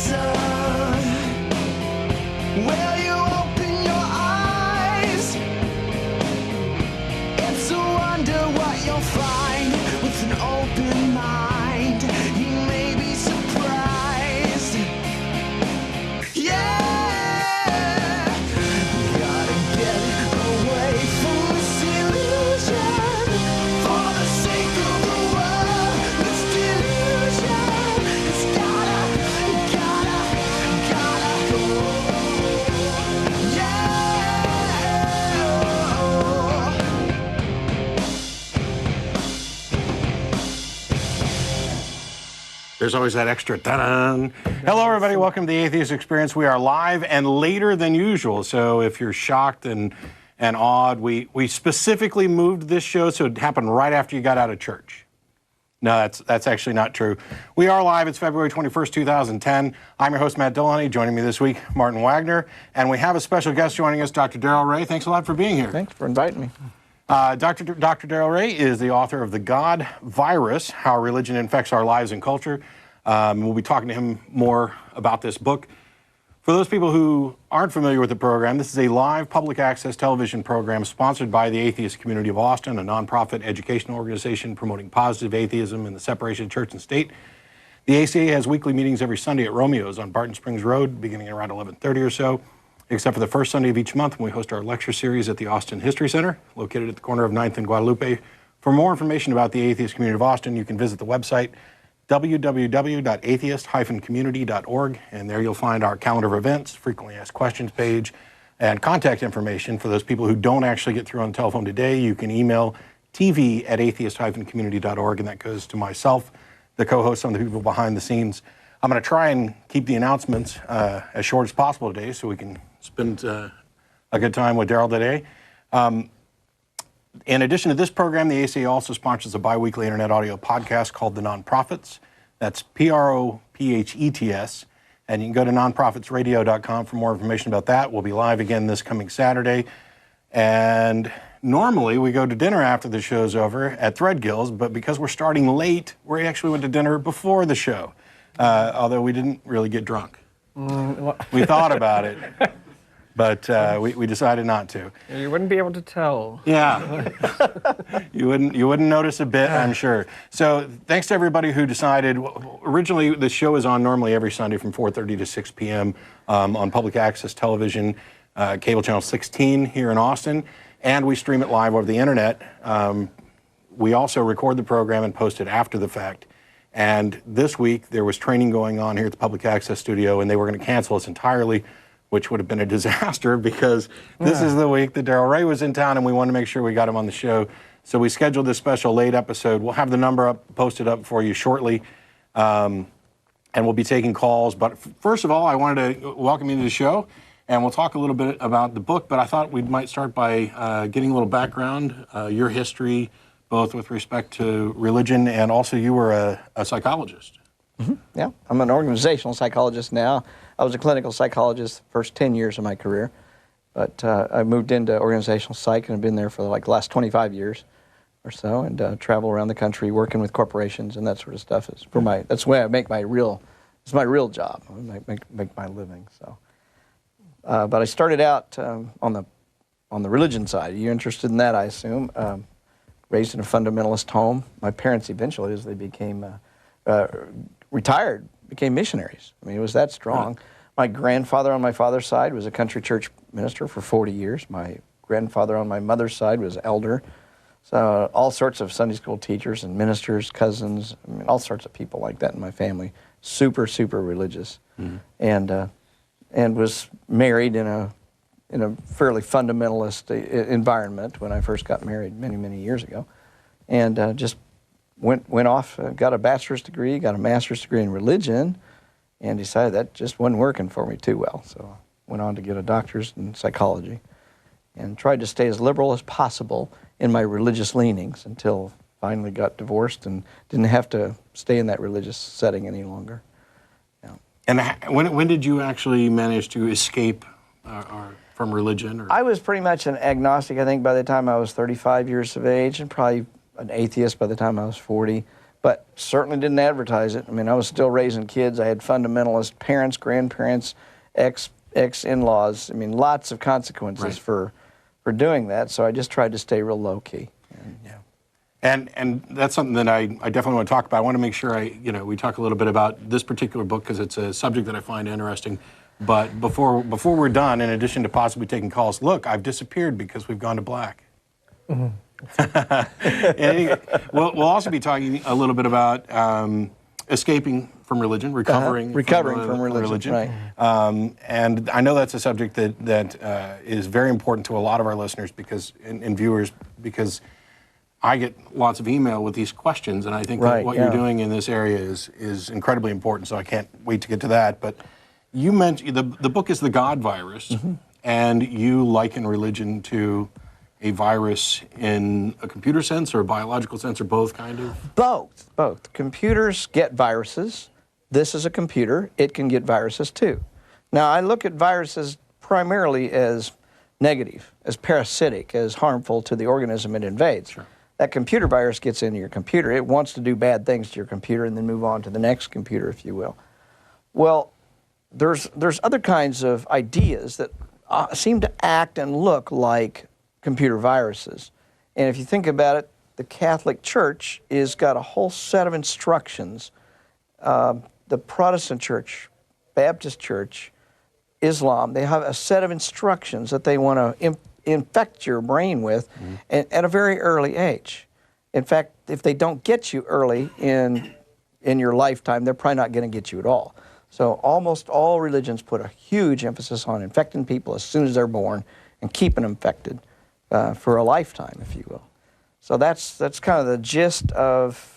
Will you open your eyes? It's a wonder what you'll find with an open mind. You may be surprised. Yeah, gotta get away from this illusion for the sake of the world. This delusion, it's gotta go. There's always that extra ta-da. Hello, everybody. Welcome to the Atheist Experience. We are live and later than usual. So if you're shocked and awed, we specifically moved this show so it happened right after you got out of church. No, that's actually not true. We are live. It's February 21st, 2010. I'm your host, Matt Dillahunty. Joining me this week, Martin Wagner. And we have a special guest joining us, Dr. Darrel Ray. Thanks a lot for being here. Thanks for inviting me. Dr. Darrel Ray is the author of The God Virus, How Religion Infects Our Lives and Culture. We'll be talking to him more about this book. For those people who aren't familiar with the program, this is a live public access television program sponsored by the Atheist Community of Austin, a nonprofit educational organization promoting positive atheism and the separation of church and state. The ACA has weekly meetings every Sunday at Romeo's on Barton Springs Road, beginning around 11:30 or so, except for the first Sunday of each month when we host our lecture series at the Austin History Center, located at the corner of 9th and Guadalupe. For more information about the Atheist Community of Austin, you can visit the website www.atheist-community.org, and there you'll find our calendar of events, frequently asked questions page, and contact information. For those people who don't actually get through on the telephone today, you can email tv@atheist-community.org, and that goes to myself, the co-host, some of the people behind the scenes. I'm going to try and keep the announcements as short as possible today so we can spend a good time with Darrel today. In addition to this program, the ACA also sponsors a bi-weekly internet audio podcast called The Nonprofits. That's PROPHETS. And you can go to nonprofitsradio.com for more information about that. We'll be live again this coming Saturday. And normally we go to dinner after the show's over at Threadgill's, but because we're starting late, we actually went to dinner before the show, although we didn't really get drunk. We thought about it. But we decided not to. You wouldn't be able to tell. Yeah, you wouldn't notice a bit, I'm sure. So thanks to everybody who decided. Originally, the show is on normally every Sunday from 4:30 to 6 p.m. On public access television, cable channel 16 here in Austin, and we stream it live over the internet. We also record the program and post it after the fact. And this week there was training going on here at the public access studio, and they were going to cancel us entirely, which would have been a disaster because this is the week that Darrel Ray was in town and we wanted to make sure we got him on the show. So we scheduled this special late episode. We'll have the number posted up for you shortly, and we'll be taking calls. But first of all, I wanted to welcome you to the show, and we'll talk a little bit about the book, but I thought we might start by getting a little background, your history, both with respect to religion and also you were a psychologist. Mm-hmm. Yeah, I'm an organizational psychologist now. I was a clinical psychologist the first 10 years of my career, but I moved into organizational psych and I've been there for like the last 25 years or so, and travel around the country working with corporations and that sort of stuff. That's the way I make it's my real job. I make my living. So, but I started out on the religion side. You're interested in that, I assume. Raised in a fundamentalist home. My parents eventually, as they became retired, became missionaries. I mean, it was that strong. My grandfather on my father's side was a country church minister for 40 years. My grandfather on my mother's side was elder. So all sorts of Sunday school teachers and ministers, cousins, I mean, all sorts of people like that in my family. Super, super religious. Mm-hmm. And was married in a fairly fundamentalist environment when I first got married many, many years ago. And just went off, got a bachelor's degree, got a master's degree in religion, and decided that just wasn't working for me too well. So I went on to get a doctor's in psychology and tried to stay as liberal as possible in my religious leanings until finally got divorced and didn't have to stay in that religious setting any longer. Yeah. And when did you actually manage to escape from religion? I was pretty much an agnostic, I think, by the time I was 35 years of age, and probably an atheist by the time I was 40. but certainly didn't advertise it. I mean, I was still raising kids. I had fundamentalist parents, grandparents, ex-in-laws. I mean, lots of consequences for doing that. So I just tried to stay real low key. And that's something that I definitely want to talk about. I want to make sure we talk a little bit about this particular book because it's a subject that I find interesting. But before we're done, in addition to possibly taking calls, look, I've disappeared because we've gone to black. We'll also be talking a little bit about escaping from religion, recovering from religion. Right. And I know that's a subject that is very important to a lot of our listeners and viewers because I get lots of email with these questions, and I think that what you're doing in this area is incredibly important, so I can't wait to get to that. But you mentioned the book is The God Virus, and you liken religion to a virus in a computer sense or a biological sense, or both, kind of? Both. Computers get viruses. This is a computer. It can get viruses too. Now, I look at viruses primarily as negative, as parasitic, as harmful to the organism it invades. Sure. That computer virus gets into your computer. It wants to do bad things to your computer and then move on to the next computer, if you will. Well, there's other kinds of ideas that seem to act and look like computer viruses. And if you think about it, the Catholic Church has got a whole set of instructions. The Protestant Church, Baptist Church, Islam, they have a set of instructions that they want to infect your brain with at a very early age. In fact, if they don't get you early in your lifetime, they're probably not going to get you at all. So almost all religions put a huge emphasis on infecting people as soon as they're born and keeping them infected for a lifetime, if you will. So that's kind of the gist of.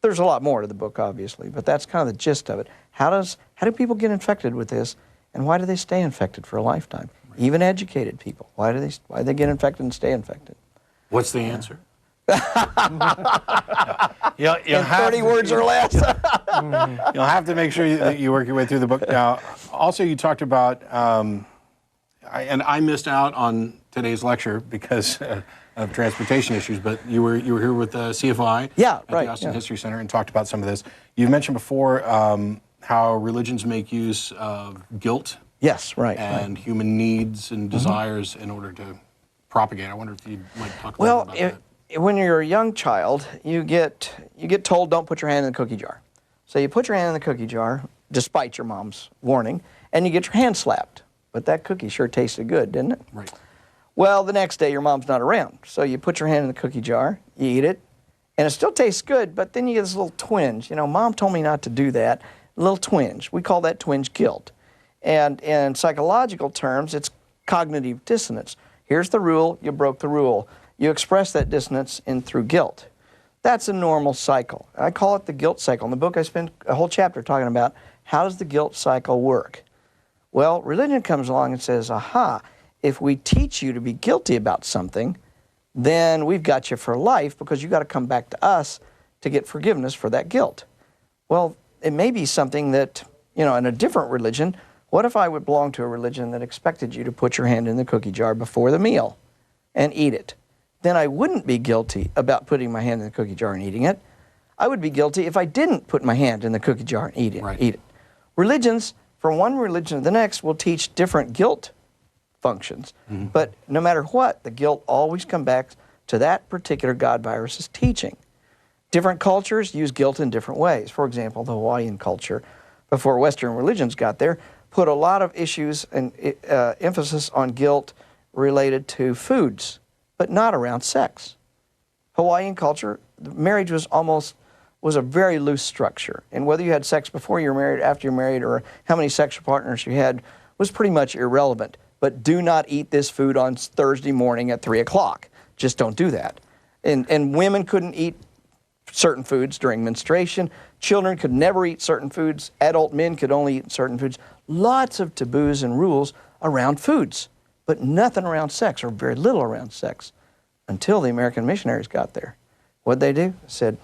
There's a lot more to the book, obviously, but that's kind of the gist of it. How do people get infected with this, and why do they stay infected for a lifetime? Even educated people, why do they get infected and stay infected? What's the answer? In 30 words or less. You'll have to make sure that you work your way through the book. Now, also you talked about, and I missed out on today's lecture because of transportation issues, but you were here with CFI at the Austin History Center and talked about some of this. You mentioned before how religions make use of guilt. Yes, and human needs and desires in order to propagate. I wonder if you might talk a little about that. When you're a young child, you get told don't put your hand in the cookie jar. So you put your hand in the cookie jar, despite your mom's warning, and you get your hand slapped. But that cookie sure tasted good, didn't it? Right. Well, the next day your mom's not around. So you put your hand in the cookie jar, you eat it, and it still tastes good, but then you get this little twinge. You know, Mom told me not to do that. A little twinge. We call that twinge guilt. And in psychological terms, it's cognitive dissonance. Here's the rule, you broke the rule. You express that dissonance through guilt. That's a normal cycle. I call it the guilt cycle. In the book, I spend a whole chapter talking about how does the guilt cycle work. Well, religion comes along and says, aha, if we teach you to be guilty about something, then we've got you for life because you've got to come back to us to get forgiveness for that guilt. Well, it may be something that, in a different religion, what if I would belong to a religion that expected you to put your hand in the cookie jar before the meal and eat it? Then I wouldn't be guilty about putting my hand in the cookie jar and eating it. I would be guilty if I didn't put my hand in the cookie jar and eat it. Religions, from one religion to the next, will teach different guilt functions. But no matter what, the guilt always comes back to that particular God virus's teaching. Different cultures use guilt in different ways. For example, the Hawaiian culture, before Western religions got there, put a lot of issues and emphasis on guilt related to foods, but not around sex. Hawaiian culture, marriage was a very loose structure, and whether you had sex before you were married, after you're married, or how many sexual partners you had was pretty much irrelevant. But do not eat this food on Thursday morning at 3 o'clock. Just don't do that. And women couldn't eat certain foods during menstruation. Children could never eat certain foods. Adult men could only eat certain foods. Lots of taboos and rules around foods, but nothing around sex, or very little around sex, until the American missionaries got there. What'd they do? Said,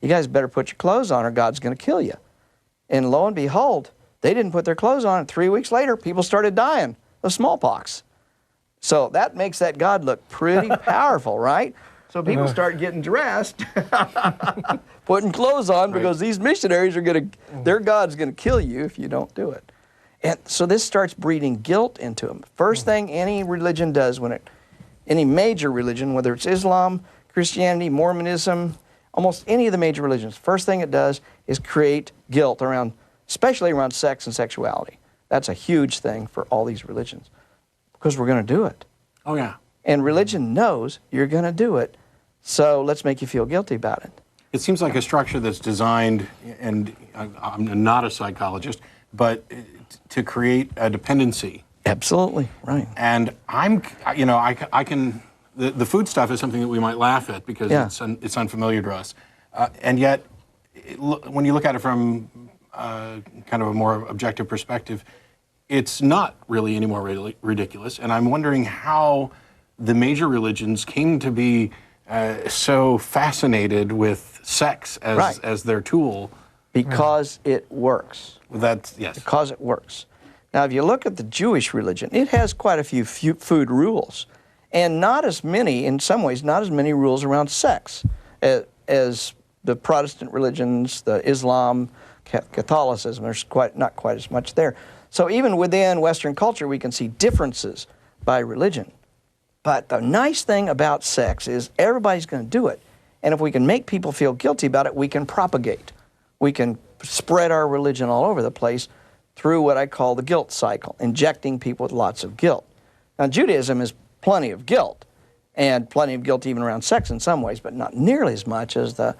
you guys better put your clothes on or God's going to kill you. And lo and behold, they didn't put their clothes on, and 3 weeks later, people started dying of smallpox. So that makes that God look pretty powerful, right? So people start getting dressed, putting clothes on because these missionaries are their God's going to kill you if you don't do it. And so this starts breeding guilt into them. First thing any religion does any major religion, whether it's Islam, Christianity, Mormonism, almost any of the major religions, first thing it does is create guilt especially around sex and sexuality. That's a huge thing for all these religions because we're going to do it. Oh, yeah. And religion knows you're going to do it, so let's make you feel guilty about it. It seems like a structure that's designed, and I'm not a psychologist, but to create a dependency. Absolutely, right. And the food stuff is something that we might laugh at because it's unfamiliar to us. And yet, when you look at it from kind of a more objective perspective, it's not really any more ridiculous. And I'm wondering how the major religions came to be so fascinated with sex as their tool. Because it works. Yes. Because it works. Now, if you look at the Jewish religion, it has quite a few food rules. And not as many, in some ways, not as many rules around sex as the Protestant religions, the Islam, Catholicism. There's not quite as much there. So even within Western culture, we can see differences by religion. But the nice thing about sex is everybody's going to do it. And if we can make people feel guilty about it, we can propagate. We can spread our religion all over the place through what I call the guilt cycle, injecting people with lots of guilt. Now, Judaism is plenty of guilt, and plenty of guilt even around sex in some ways, but not nearly as much as the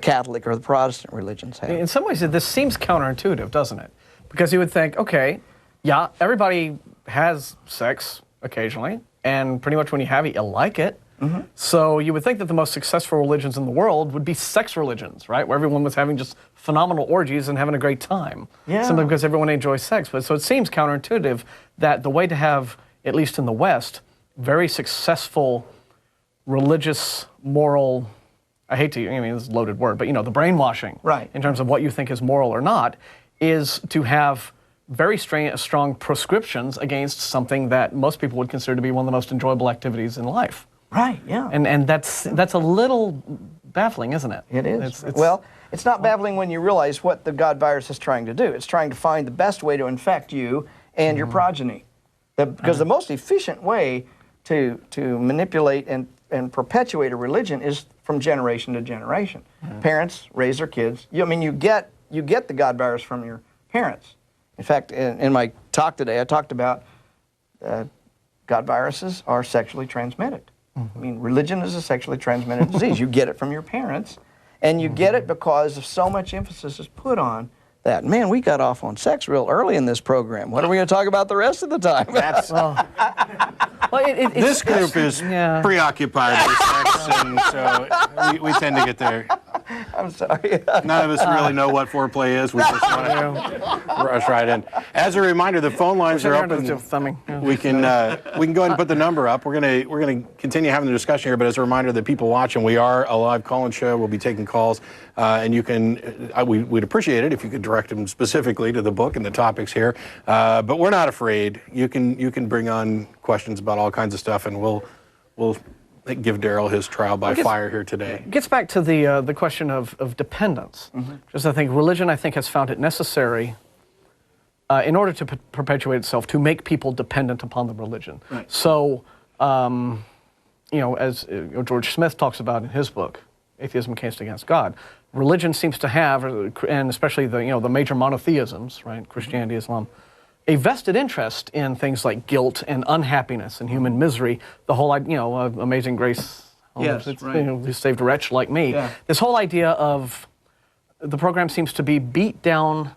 Catholic or the Protestant religions have. In some ways, this seems counterintuitive, doesn't it? Because you would think, okay, yeah, everybody has sex occasionally, and pretty much when you have it, you like it. Mm-hmm. So you would think that the most successful religions in the world would be sex religions, right? Where everyone was having just phenomenal orgies and having a great time. Yeah. Simply because everyone enjoys sex. But so it seems counterintuitive that the way to have, at least in the West, very successful religious, moral, it's a loaded word, but the brainwashing, right, in terms of what you think is moral or not, is to have very strong prescriptions against something that most people would consider to be one of the most enjoyable activities in life. Right, yeah. And that's a little baffling, isn't it? It is. Well, it's not baffling when you realize what the God virus is trying to do. It's trying to find the best way to infect you and your progeny. Because the most efficient way to manipulate and perpetuate a religion is from generation to generation. Parents raise their kids. You get the God virus from your parents. In fact, in my talk today, I talked about God viruses are sexually transmitted. Religion is a sexually transmitted disease. You get it from your parents, and you get it because of so much emphasis is put on that. Man, we got off on sex real early in this program. What are we going to talk about the rest of the time? This group is preoccupied with sex, and so we tend to get there. I'm sorry. None of us really know what foreplay is. We just want to rush right in. As a reminder, the phone lines are open. We can go ahead and put the number up. We're going to continue having the discussion here, but as a reminder that people watching, we are a live call-in show. We'll be taking calls, and you can. We'd appreciate it if you could direct them specifically to the book and the topics here. But we're not afraid. You can bring on questions about all kinds of stuff, and we'll give Darrel his trial by fire here today. It gets back to the question of dependence. Just I think religion, has found it necessary in order to perpetuate itself to make people dependent upon the religion. Right. So, as George Smith talks about in his book, Atheism Case Against God, religion seems to have, and especially the major monotheisms, right, Christianity, Islam, a vested interest in things like guilt and unhappiness and human misery. The whole, Amazing Grace, you saved a wretch like me. Yeah. This whole idea of the program seems to be beat down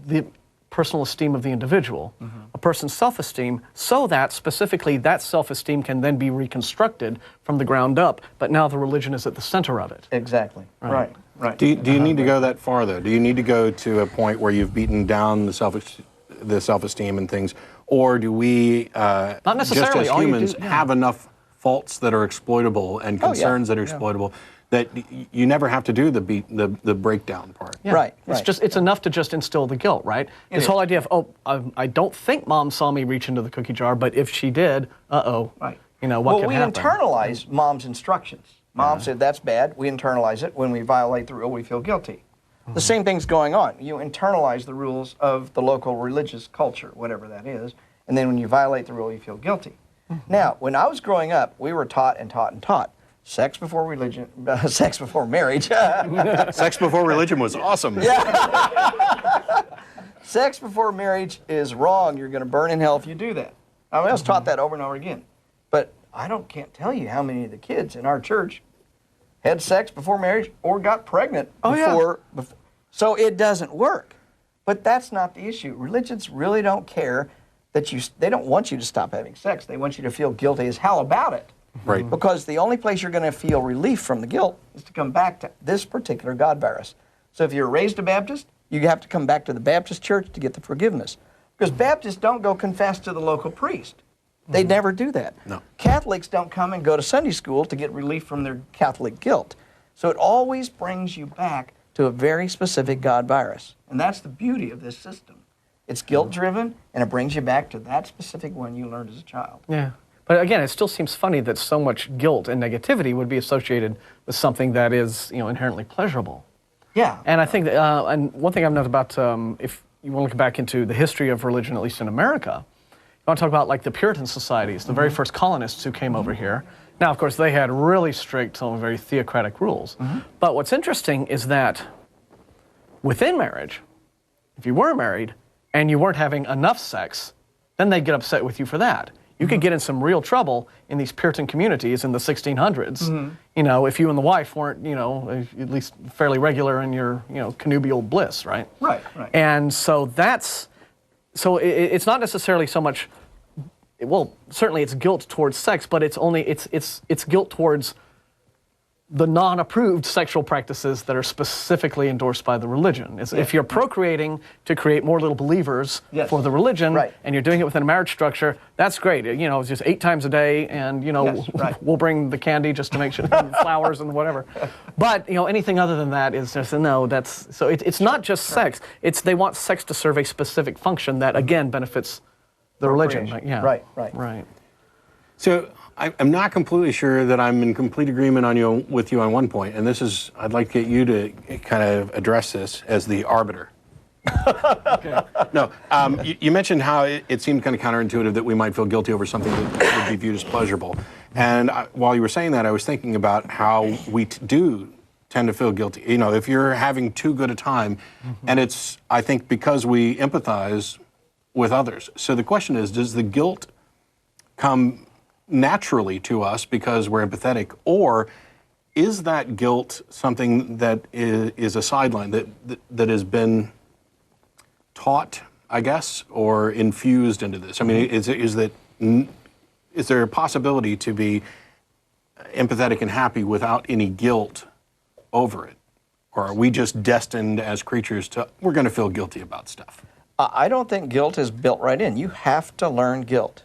the personal esteem of the individual, a person's self-esteem, so that specifically that self-esteem can then be reconstructed from the ground up. But now the religion is at the center of it. Exactly. Right. Do you need to go that far, though? Do you need to go to a point where you've beaten down the self-esteem and things, or do we, not necessarily, just as humans, have enough faults that are exploitable and concerns that are exploitable that you never have to do the breakdown part? Yeah. Right. It's enough to just instill the guilt, right? This whole idea of I don't think Mom saw me reach into the cookie jar, but if she did, right. What could happen? We internalize Mom's instructions. Mom said that's bad. We internalize it. When we violate the rule, we feel guilty. The same thing's going on. You internalize the rules of the local religious culture, whatever that is, and then when you violate the rule, you feel guilty. Now, when I was growing up, we were taught and taught and taught. Sex before religion, sex before marriage. Sex before religion was awesome. Sex before marriage is wrong. You're going to burn in hell if you do that. I was taught that over and over again. But can't tell you how many of the kids in our church had sex before marriage or got pregnant before. So it doesn't work. But that's not the issue. Religions really don't care that they don't want you to stop having sex. They want you to feel guilty as hell about it. Right. Because the only place you're going to feel relief from the guilt is to come back to this particular God virus. So if you're raised a Baptist, you have to come back to the Baptist church to get the forgiveness. Because Baptists don't go confess to the local priest. They never do that. No. Catholics don't come and go to Sunday school to get relief from their Catholic guilt. So it always brings you back to a very specific God virus. And that's the beauty of this system. It's guilt-driven, and it brings you back to that specific one you learned as a child. Yeah. But again, it still seems funny that so much guilt and negativity would be associated with something that is, inherently pleasurable. Yeah. And I think, and one thing I've noted about, if you want to look back into the history of religion, at least in America, you want to talk about like the Puritan societies, the very first colonists who came over here. Now, of course, they had really strict, very theocratic rules. But what's interesting is that within marriage, if you were married and you weren't having enough sex, then they'd get upset with you for that. You could get in some real trouble in these Puritan communities in the 1600s, if you and the wife weren't, at least fairly regular in your, connubial bliss, right? Right. And so it's not necessarily so much, well, certainly it's guilt towards sex, but it's guilt towards the non-approved sexual practices that are specifically endorsed by the religion. If you're procreating to create more little believers for the religion, and you're doing it within a marriage structure, that's great. It's just 8 times a day, and we'll bring the candy just to make sure, flowers and whatever. But anything other than that is just no. It's not just sex. They want sex to serve a specific function that again benefits the religion. Right. So I'm not completely sure that I'm in complete agreement with you on one point, and this is, I'd like to get you to kind of address this as the arbiter. Okay. No, you mentioned how it seemed kind of counterintuitive that we might feel guilty over something that would be viewed as pleasurable. And while you were saying that, I was thinking about how we do tend to feel guilty. If you're having too good a time, and it's, I think, because we empathize with others. So the question is, does the guilt come naturally to us because we're empathetic, or is that guilt something that is a sideline that has been taught, I guess, or infused into this? I mean, is there a possibility to be empathetic and happy without any guilt over it? Or are we just destined as creatures to, we're going to feel guilty about stuff? I don't think guilt is built right in. You have to learn guilt.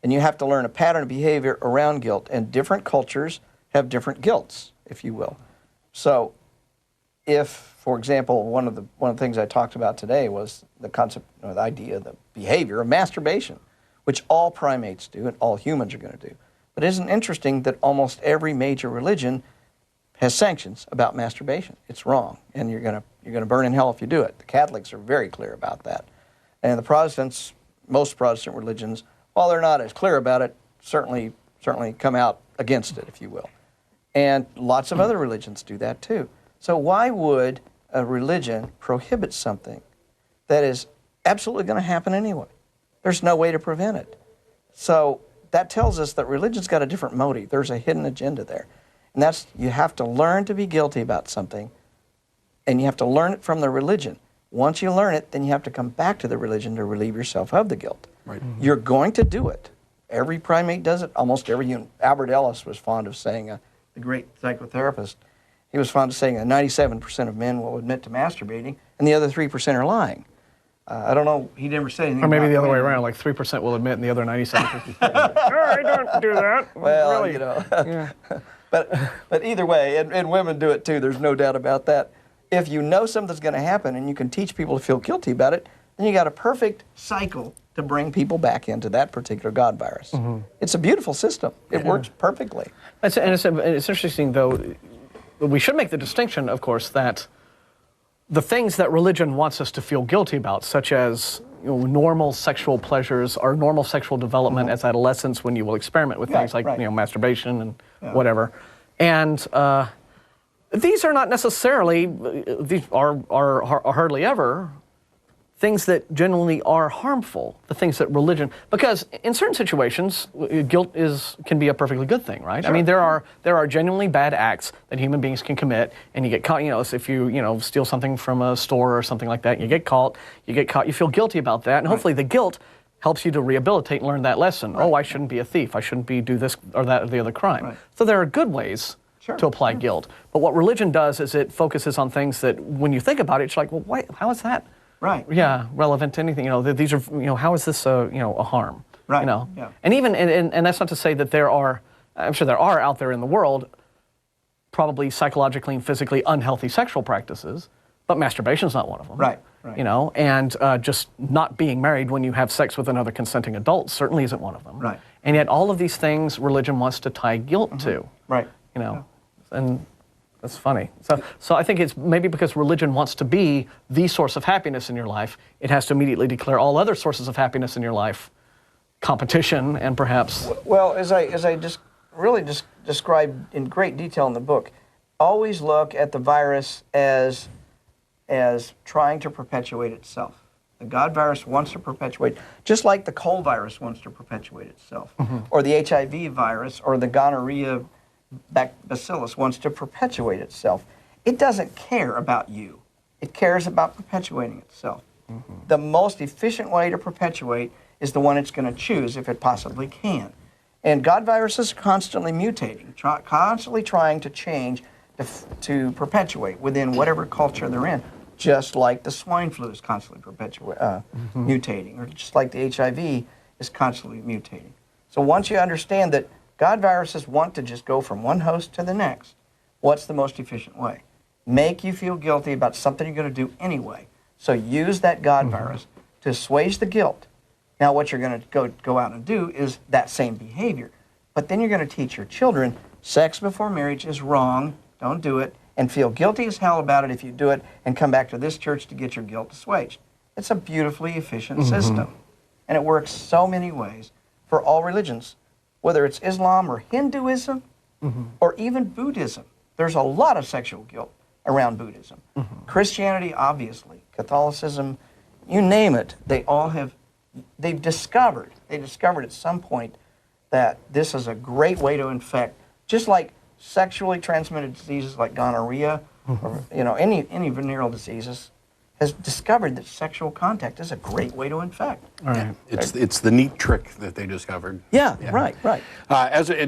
And you have to learn a pattern of behavior around guilt. And different cultures have different guilts, if you will. So if, for example, one of the things I talked about today was the concept, or the idea, the behavior of masturbation, which all primates do and all humans are going to do. But isn't it interesting that almost every major religion has sanctions about masturbation? It's wrong, and you're going to burn in hell if you do it. The Catholics are very clear about that. And the Protestants, most Protestant religions, while they're not as clear about it, certainly come out against it, if you will. And lots of other religions do that too. So why would a religion prohibit something that is absolutely going to happen anyway? There's no way to prevent it. So that tells us that religion's got a different motive. There's a hidden agenda there. And that's, you have to learn to be guilty about something, and you have to learn it from the religion. Once you learn it, then you have to come back to the religion to relieve yourself of the guilt. Right. You're going to do it. Every primate does it. Almost every human. Albert Ellis was fond of saying, the great psychotherapist, he was fond of saying that 97% of men will admit to masturbating, and the other 3% are lying. I don't know, he never said anything Or maybe about the other way women. around, like 3% will admit and the other 97%. I don't do that. Well, really. Yeah. But either way, and women do it too, there's no doubt about that. If you know something's going to happen and you can teach people to feel guilty about it, then you got a perfect cycle to bring people back into that particular God virus. It's a beautiful system. It works perfectly. It's interesting, though, we should make the distinction, of course, that the things that religion wants us to feel guilty about, such as normal sexual pleasures or normal sexual development as adolescents, when you will experiment with things like masturbation and whatever, and these are not necessarily, these are hardly ever things that genuinely are harmful, the things that religion, because in certain situations, guilt can be a perfectly good thing, right? Sure. I mean, there are genuinely bad acts that human beings can commit, and you get caught, if you steal something from a store or something like that, you get caught, you feel guilty about that, and hopefully the guilt helps you to rehabilitate and learn that lesson. Right. Oh, I shouldn't be a thief, I shouldn't do this or that or the other crime. Right. So there are good ways to apply guilt, but what religion does is it focuses on things that, when you think about it, it's like, well, why, how is that? Right. Yeah, relevant to anything. These are, how is this a harm? Right. Yeah. And even, and that's not to say that there are, I'm sure there are out there in the world, probably psychologically and physically unhealthy sexual practices, but masturbation is not one of them. Right. And just not being married when you have sex with another consenting adult certainly isn't one of them. Right. And yet all of these things religion wants to tie guilt to. Right. And that's funny. So I think it's maybe because religion wants to be the source of happiness in your life, it has to immediately declare all other sources of happiness in your life competition and perhaps... Well, as I just really described in great detail in the book, always look at the virus as trying to perpetuate itself. The God virus wants to perpetuate, just like the cold virus wants to perpetuate itself, or the HIV virus, or the gonorrhea bacillus wants to perpetuate itself. It doesn't care about you. It cares about perpetuating itself. The most efficient way to perpetuate is the one it's going to choose if it possibly can. And God viruses are constantly mutating, constantly trying to change to perpetuate within whatever culture they're in, just like the swine flu is constantly mutating, or just like the HIV is constantly mutating. So once you understand that God viruses want to just go from one host to the next, what's the most efficient way? Make you feel guilty about something you're going to do anyway. So use that God virus to assuage the guilt. Now what you're going to go out and do is that same behavior. But then you're going to teach your children, sex before marriage is wrong, don't do it, and feel guilty as hell about it if you do it, and come back to this church to get your guilt assuaged. It's a beautifully efficient system. And it works so many ways for all religions, whether it's Islam or Hinduism or even Buddhism. There's a lot of sexual guilt around Buddhism. Christianity, obviously, Catholicism, you name it, they've discovered at some point that this is a great way to infect, just like sexually transmitted diseases like gonorrhea or any venereal diseases, has discovered that sexual contact is a great way to infect. Right. It's the neat trick that they discovered. Yeah. Right.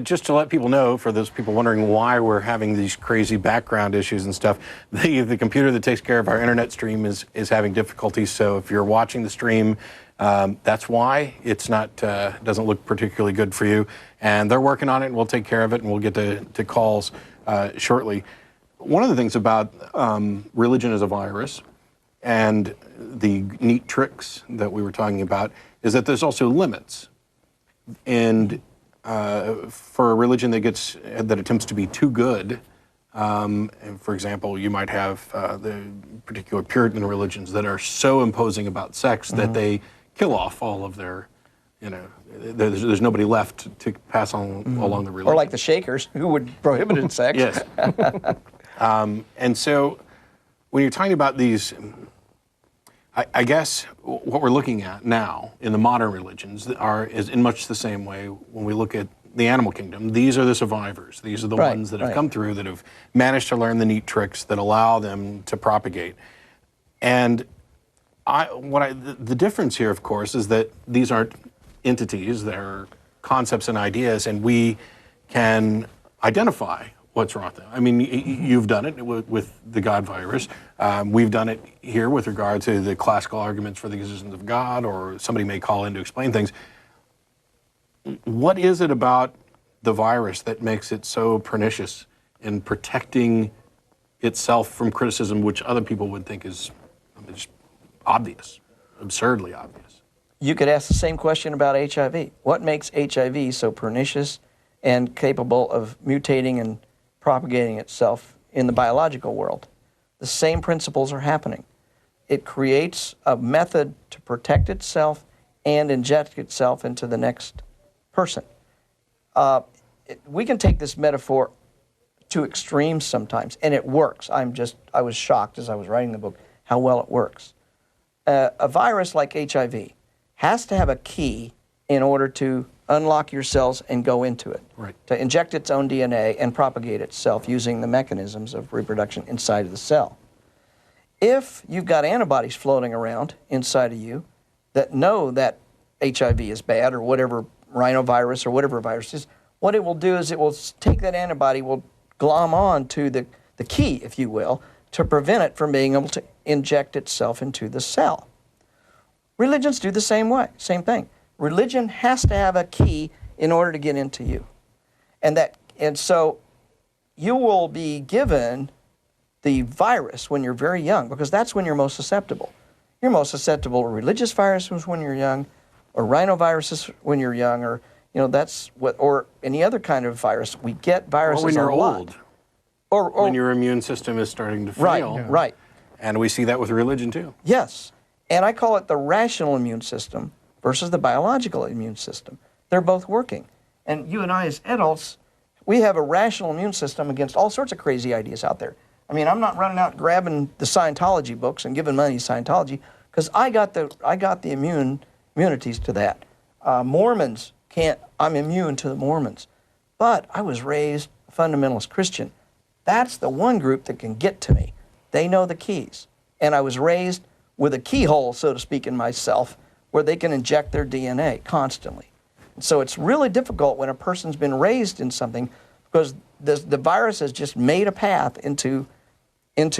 Just to let people know, for those people wondering why we're having these crazy background issues and stuff, the computer that takes care of our internet stream is having difficulties. So if you're watching the stream, that's why it's not doesn't look particularly good for you. And they're working on it, and we'll take care of it, and we'll get to calls shortly. One of the things about religion as a virus and the neat tricks that we were talking about is that there's also limits. And for a religion that attempts to be too good, and for example, you might have the particular Puritan religions that are so imposing about sex that they kill off all of their, there's nobody left to pass on along the religion. Or like the Shakers, who would prohibit sex. Yes. And so when you're talking about these, I guess what we're looking at now in the modern religions is in much the same way when we look at the animal kingdom. These are the survivors. These are the ones that have come through, that have managed to learn the neat tricks that allow them to propagate. And the difference here, of course, is that these aren't entities, they're concepts and ideas, and we can identify what's wrong with them. I mean, you've done it with the God virus. We've done it here with regard to the classical arguments for the existence of God, or somebody may call in to explain things. What is it about the virus that makes it so pernicious in protecting itself from criticism, which other people would think is just obvious? absurdly obvious. You could ask the same question about HIV. What makes HIV so pernicious and capable of mutating and propagating itself in the biological world? The same principles are happening. It creates a method to protect itself and inject itself into the next person. We can take this metaphor to extremes sometimes, and it works. I was shocked as I was writing the book how well it works. A virus like HIV has to have a key in order to unlock your cells and go into it, right, to inject its own DNA and propagate itself using the mechanisms of reproduction inside of the cell. If you've got antibodies floating around inside of you that know that HIV is bad, or whatever rhinovirus or whatever virus is, what it will do is it will take that antibody, will glom on to the key, if you will, to prevent it from being able to inject itself into the cell. Religions do the same way, same thing. Religion has to have a key in order to get into you. And so you will be given the virus when you're very young, because that's when you're most susceptible. You're most susceptible to religious viruses when you're young, or rhinoviruses when you're young, or that's what, or any other kind of virus. We get viruses when you're a lot. old. Or when your immune system is starting to fail. Right, yeah. Right. And we see that with religion too. Yes. And I call it the rational immune system versus the biological immune system. They're both working. And you and I as adults, we have a rational immune system against all sorts of crazy ideas out there. I mean, I'm not running out grabbing the Scientology books and giving money to Scientology, because I got the immunities to that. Mormons can't, I'm immune to the Mormons. But I was raised a fundamentalist Christian. That's the one group that can get to me. They know the keys. And I was raised with a keyhole, so to speak, in myself, where they can inject their DNA constantly. And so it's really difficult when a person's been raised in something, because the virus has just made a path into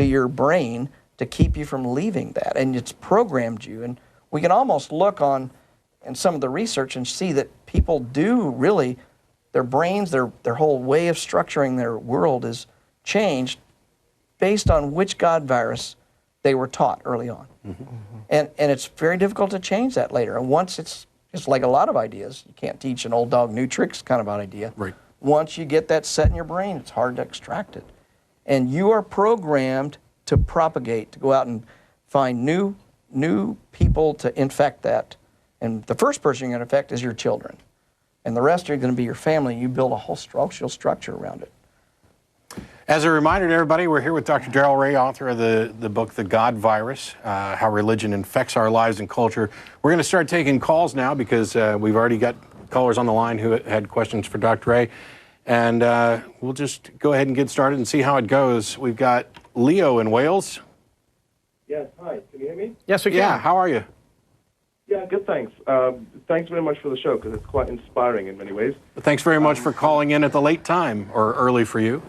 your brain to keep you from leaving that, and it's programmed you. And we can almost look on in some of the research and see that people do really, their brains, their whole way of structuring their world is changed based on which God virus they were taught early on. Mm-hmm. And it's very difficult to change that later. And once it's like a lot of ideas, you can't teach an old dog new tricks kind of an idea. Right. Once you get that set in your brain, it's hard to extract it. And you are programmed to propagate, to go out and find new people to infect that. And the first person you're going to infect is your children. And the rest are going to be your family. You build a whole social structure around it. As a reminder to everybody, we're here with Dr. Darrel Ray, author of the book, The God Virus, How Religion Infects Our Lives and Culture. We're going to start taking calls now, because we've already got callers on the line who had questions for Dr. Ray. And we'll just go ahead and get started and see how it goes. We've got Leo in Wales. Yes, hi. Can you hear me? Yes, we can. Yeah, how are you? Yeah, good, thanks. Thanks very much for the show, because it's quite inspiring in many ways. Thanks very much for calling in at the late time, or early for you.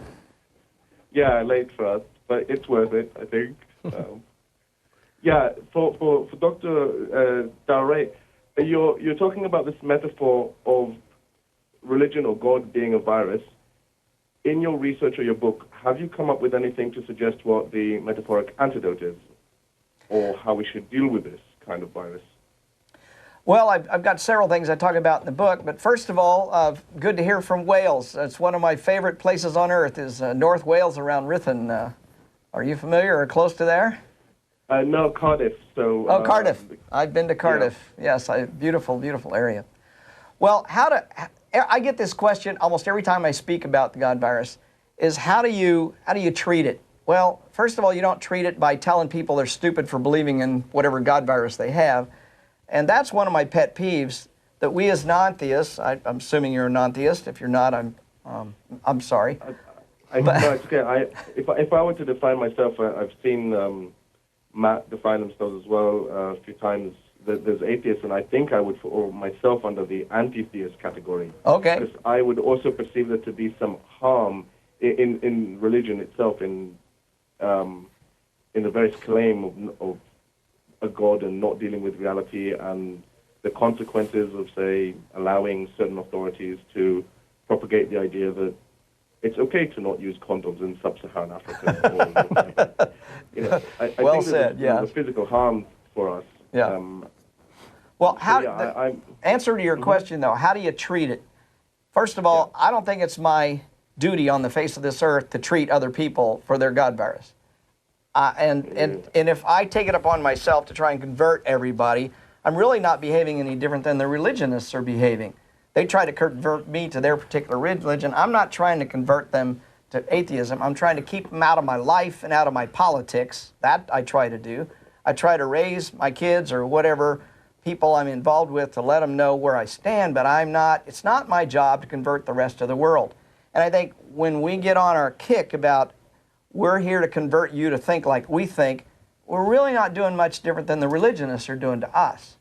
Yeah, late for us, but it's worth it, I think. Yeah, for Dr. Darrel Ray, you're talking about this metaphor of religion or God being a virus. In your research or your book, have you come up with anything to suggest what the metaphoric antidote is, or how we should deal with this kind of virus? Well, I've got several things I talk about in the book, but first of all, good to hear from Wales. It's one of my favorite places on earth, is North Wales around Ruthin. Are you familiar or close to there? No, Cardiff. So. Oh, Cardiff. I've been to Cardiff. Yeah. Yes, beautiful, beautiful area. Well, I get this question almost every time I speak about the God virus, is how do you treat it? Well, first of all, you don't treat it by telling people they're stupid for believing in whatever God virus they have. And that's one of my pet peeves, that we as non-theists, I'm assuming you're a non-theist. If you're not, I'm sorry. No, it's okay. If I were to define myself, I've seen Matt define themselves as well a few times. There's atheists, and I think I would put myself under the anti-theist category. Okay. Because I would also perceive there to be some harm in religion itself, in the very claim of a God and not dealing with reality, and the consequences of, say, allowing certain authorities to propagate the idea that it's okay to not use condoms in sub-Saharan Africa. I well think said, there's a physical harm for us. Yeah. Well, how, yeah, answer to your question, though, how do you treat it? First of all, I don't think it's my duty on the face of this earth to treat other people for their God virus. And if I take it upon myself to try and convert everybody, I'm really not behaving any different than the religionists are behaving. They try to convert me to their particular religion. I'm not trying to convert them to atheism. I'm trying to keep them out of my life and out of my politics. That I try to do. I try to raise my kids or whatever people I'm involved with to let them know where I stand, but it's not my job to convert the rest of the world. And I think when we get on our kick about we're here to convert you to think like we think, we're really not doing much different than the religionists are doing to us.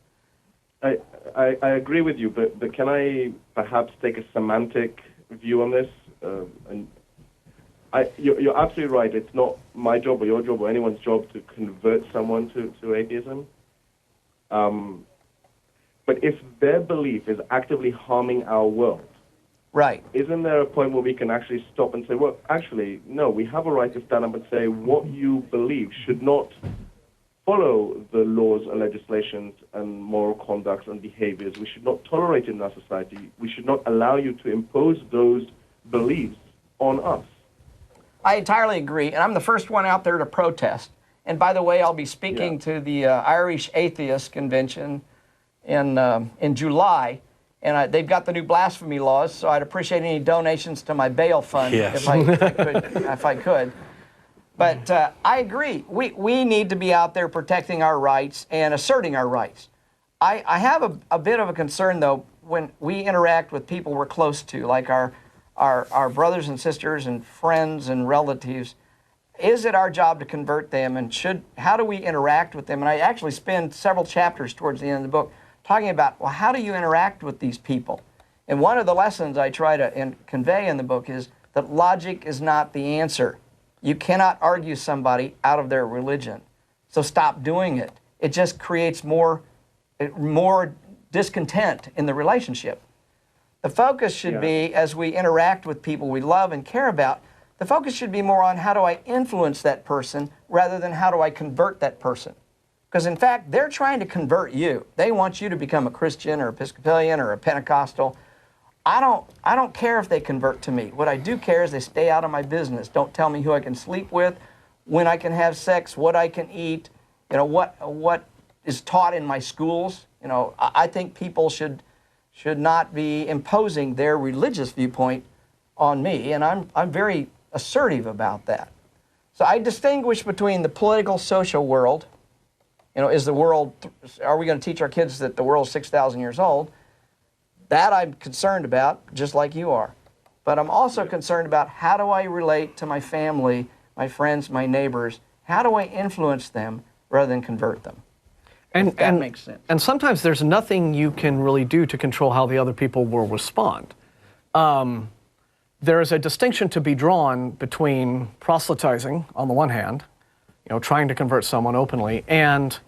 I agree with you, but can I perhaps take a semantic view on this? You're absolutely right. It's not my job or your job or anyone's job to convert someone to atheism. But if their belief is actively harming our world, right, isn't there a point where we can actually stop and say, well, actually, no, we have a right to stand up and say what you believe should not follow the laws and legislations and moral conducts and behaviors. We should not tolerate it in our society. We should not allow you to impose those beliefs on us. I entirely agree, and I'm the first one out there to protest. And by the way, I'll be speaking to the Irish Atheist Convention in July, and they've got the new blasphemy laws, so I'd appreciate any donations to my bail fund if I could. But I agree. We need to be out there protecting our rights and asserting our rights. I have a bit of a concern, though, when we interact with people we're close to, like our brothers and sisters and friends and relatives. Is it our job to convert them, and how do we interact with them? And I actually spend several chapters towards the end of the book talking about, well, how do you interact with these people? And one of the lessons I try to convey in the book is that logic is not the answer. You cannot argue somebody out of their religion. So stop doing it. It just creates more discontent in the relationship. The focus should be, as we interact with people we love and care about, the focus should be more on how do I influence that person rather than how do I convert that person. Because in fact, they're trying to convert you. They want you to become a Christian or Episcopalian or a Pentecostal. I don't care if they convert to me. What I do care is they stay out of my business. Don't tell me who I can sleep with, when I can have sex, what I can eat, what is taught in my schools. I think people should not be imposing their religious viewpoint on me, and I'm very assertive about that. So I distinguish between the political, social world. Are we going to teach our kids that the world's 6,000 years old? That I'm concerned about, just like you are. But I'm also concerned about how do I relate to my family, my friends, my neighbors? How do I influence them rather than convert them? And that makes sense. And sometimes there's nothing you can really do to control how the other people will respond. There is a distinction to be drawn between proselytizing, on the one hand, trying to convert someone openly, and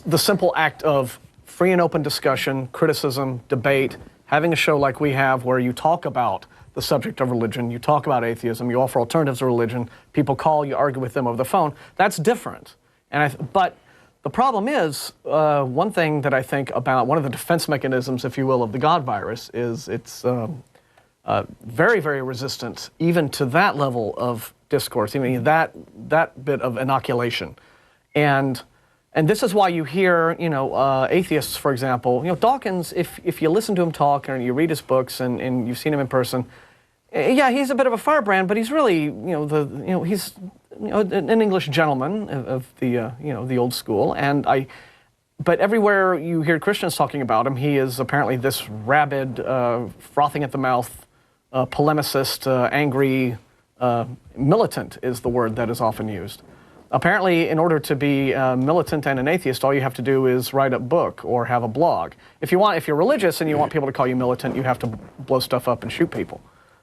the simple act of free and open discussion, criticism, debate, having a show like we have where you talk about the subject of religion, you talk about atheism, you offer alternatives to religion, people call, you argue with them over the phone. That's different. But the problem is, one thing that I think about, one of the defense mechanisms, if you will, of the God virus is it's very, very resistant even to that level of discourse, even that bit of inoculation. And this is why you hear, atheists, for example, Dawkins, if you listen to him talk and you read his books and you've seen him in person, yeah, he's a bit of a firebrand, but he's really, he's an English gentleman of the old school. But everywhere you hear Christians talking about him, he is apparently this rabid, frothing at the mouth, polemicist, angry, militant is the word that is often used. Apparently, in order to be militant and an atheist, all you have to do is write a book or have a blog. If you're religious and you want people to call you militant, you have to blow stuff up and shoot people.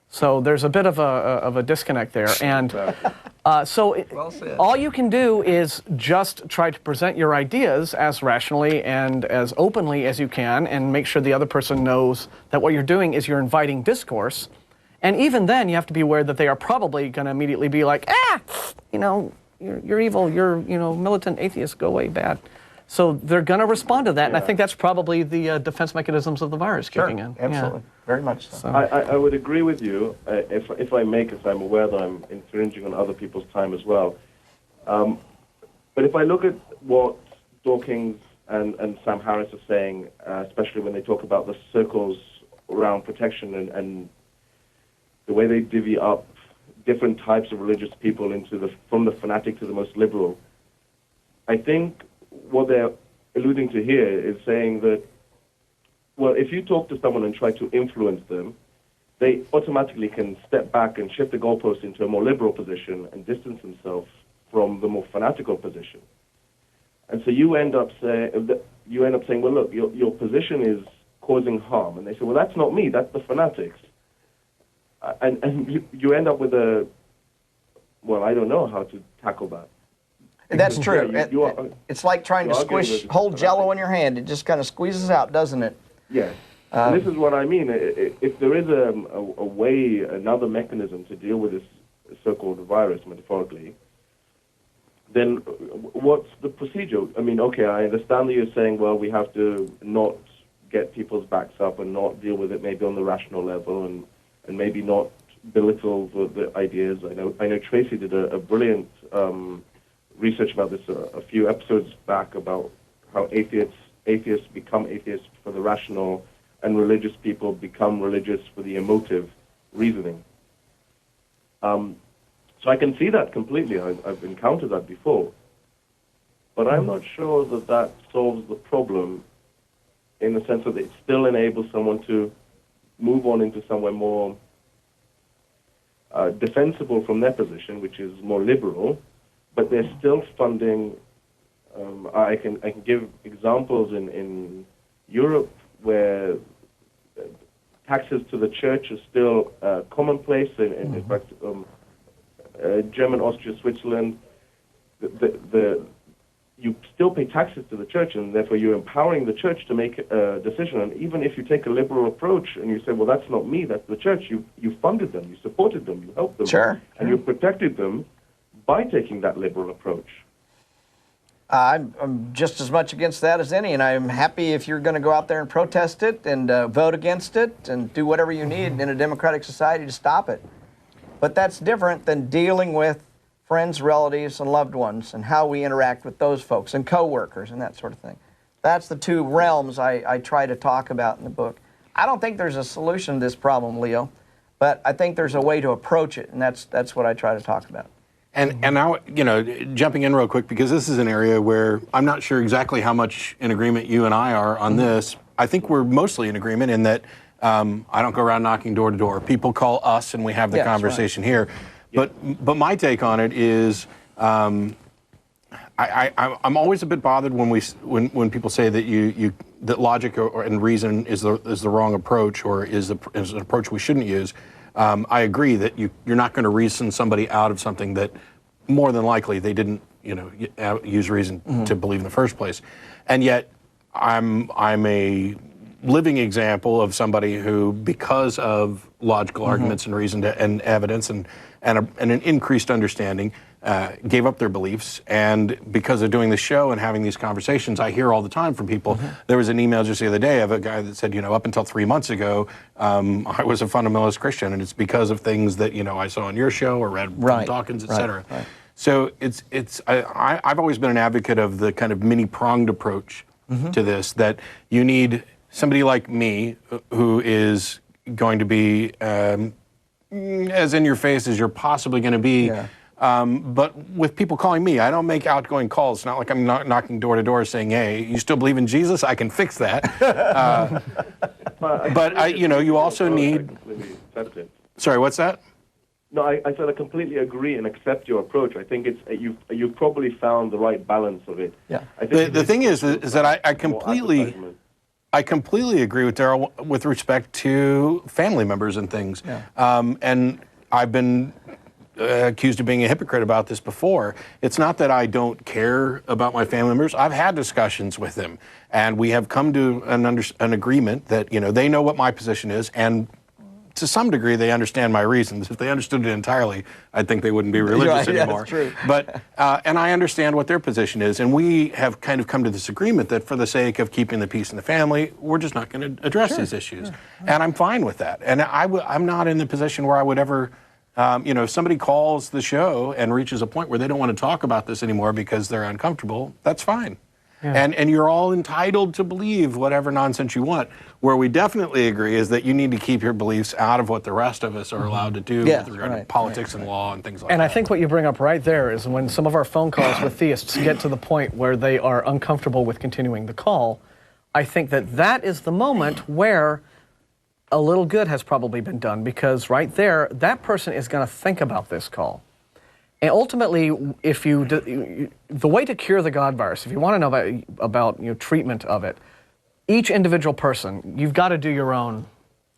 So there's a bit of a disconnect there. And all you can do is just try to present your ideas as rationally and as openly as you can and make sure the other person knows that what you're doing is you're inviting discourse. And even then, you have to be aware that they are probably going to immediately be like, you're evil, you're, militant atheist, go away, bad. So they're going to respond to that, and I Yeah. think that's probably the defense mechanisms of the virus kicking in. Absolutely. Very much so. I would agree with you if I may, because I'm aware that I'm infringing on other people's time as well. But if I look at what Dawkins and Sam Harris are saying, especially when they talk about the circles around protection and the way they divvy up different types of religious people from the fanatic to the most liberal, I think what they're alluding to here is saying that, well, if you talk to someone and try to influence them, they automatically can step back and shift the goalpost into a more liberal position and distance themselves from the more fanatical position. And so you end up saying, well, look, your position is causing harm. And they say, well, that's not me, that's the fanatics. And you end up with I don't know how to tackle that. That's true. Yeah, it's like trying to hold Jell-O in your hand. It just kind of squeezes out, doesn't it? Yes. And this is what I mean. If there is a way, another mechanism to deal with this so-called virus, metaphorically, then what's the procedure? I mean, okay, I understand that you're saying, well, we have to not get people's backs up and not deal with it maybe on the rational level and maybe not belittle the ideas. I know Tracy did a brilliant research about this a few episodes back about how atheists become atheists for the rational and religious people become religious for the emotive reasoning. So I can see that completely. I've encountered that before. But I'm not sure that solves the problem in the sense that it still enables someone to move on into somewhere more defensible from their position, which is more liberal, but they're still funding. I can give examples in Europe where taxes to the church are still commonplace. In fact, German, Austria, Switzerland, you still pay taxes to the church, and therefore you're empowering the church to make a decision. And even if you take a liberal approach and you say, well, that's not me, that's the church, you funded them, you supported them, you helped them, Sure. And you protected them by taking that liberal approach. I'm just as much against that as any, and I'm happy if you're going to go out there and protest it and vote against it and do whatever you need in a democratic society to stop it. But that's different than dealing with friends, relatives, and loved ones and how we interact with those folks and coworkers and that sort of thing. That's the two realms I try to talk about in the book. I don't think there's a solution to this problem, Leo, but I think there's a way to approach it, and that's what I try to talk about. And now, jumping in real quick, because this is an area where I'm not sure exactly how much in agreement you and I are on this. I think we're mostly in agreement in that I don't go around knocking door to door. People call us and we have the conversation here. But my take on it is I'm always a bit bothered when people say that that logic and reason is the wrong approach or is an approach we shouldn't use. I agree that you're not going to reason somebody out of something that more than likely they didn't use reason to believe in the first place. And yet I'm a living example of somebody who, because of logical arguments and reason and evidence and an increased understanding, gave up their beliefs. And because of doing the show and having these conversations, I hear all the time from people. There was an email just the other day of a guy that said, up until 3 months ago, I was a fundamentalist Christian, and it's because of things that I saw on your show or read from Dawkins, et cetera. Right. So I've always been an advocate of the kind of mini-pronged approach to this, that you need somebody like me who is going to be as in your face as you're possibly going to be. Yeah. But with people calling me, I don't make outgoing calls. It's not like I'm knocking door to door saying, "Hey, you still believe in Jesus? I can fix that." But you also need. Sorry, what's that? No, I said I completely agree and accept your approach. I think it's you've probably found the right balance of it. Yeah. I think the thing is that I completely agree with Darrel with respect to family members and things. Yeah. And I've been accused of being a hypocrite about this before. It's not that I don't care about my family members. I've had discussions with them, and we have come to an agreement that they know what my position is, and to some degree, they understand my reasons. If they understood it entirely, I think they wouldn't be religious Right, anymore. that's true. But, and I understand what their position is. And we have kind of come to this agreement that for the sake of keeping the peace in the family, we're just not going to address these issues. And I'm fine with that. And I'm not in the position where I would ever, if somebody calls the show and reaches a point where they don't want to talk about this anymore because they're uncomfortable, that's fine. And you're all entitled to believe whatever nonsense you want. Where we definitely agree is that you need to keep your beliefs out of what the rest of us are allowed to do with regard to politics and law and things like that. And I think what you bring up right there is when some of our phone calls with theists get to the point where they are uncomfortable with continuing the call, I think that is the moment where a little good has probably been done, because right there, that person is going to think about this call. And ultimately, the way to cure the God virus, if you want to know about treatment of it, each individual person, you've got to do your own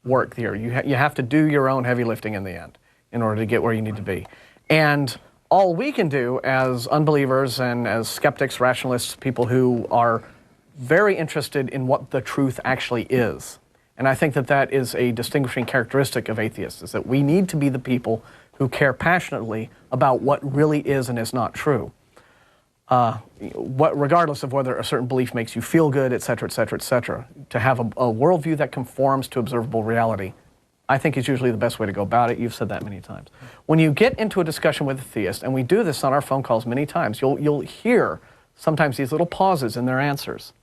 work here. You have to do your own heavy lifting in the end in order to get where you need to be. And all we can do as unbelievers and as skeptics, rationalists, people who are very interested in what the truth actually is. And I think that is a distinguishing characteristic of atheists, is that we need to be the people who care passionately about what really is and is not true. Regardless of whether a certain belief makes you feel good, et cetera, et cetera, et cetera. To have a worldview that conforms to observable reality, I think is usually the best way to go about it. You've said that many times. When you get into a discussion with a theist, and we do this on our phone calls many times, you'll hear sometimes these little pauses in their answers.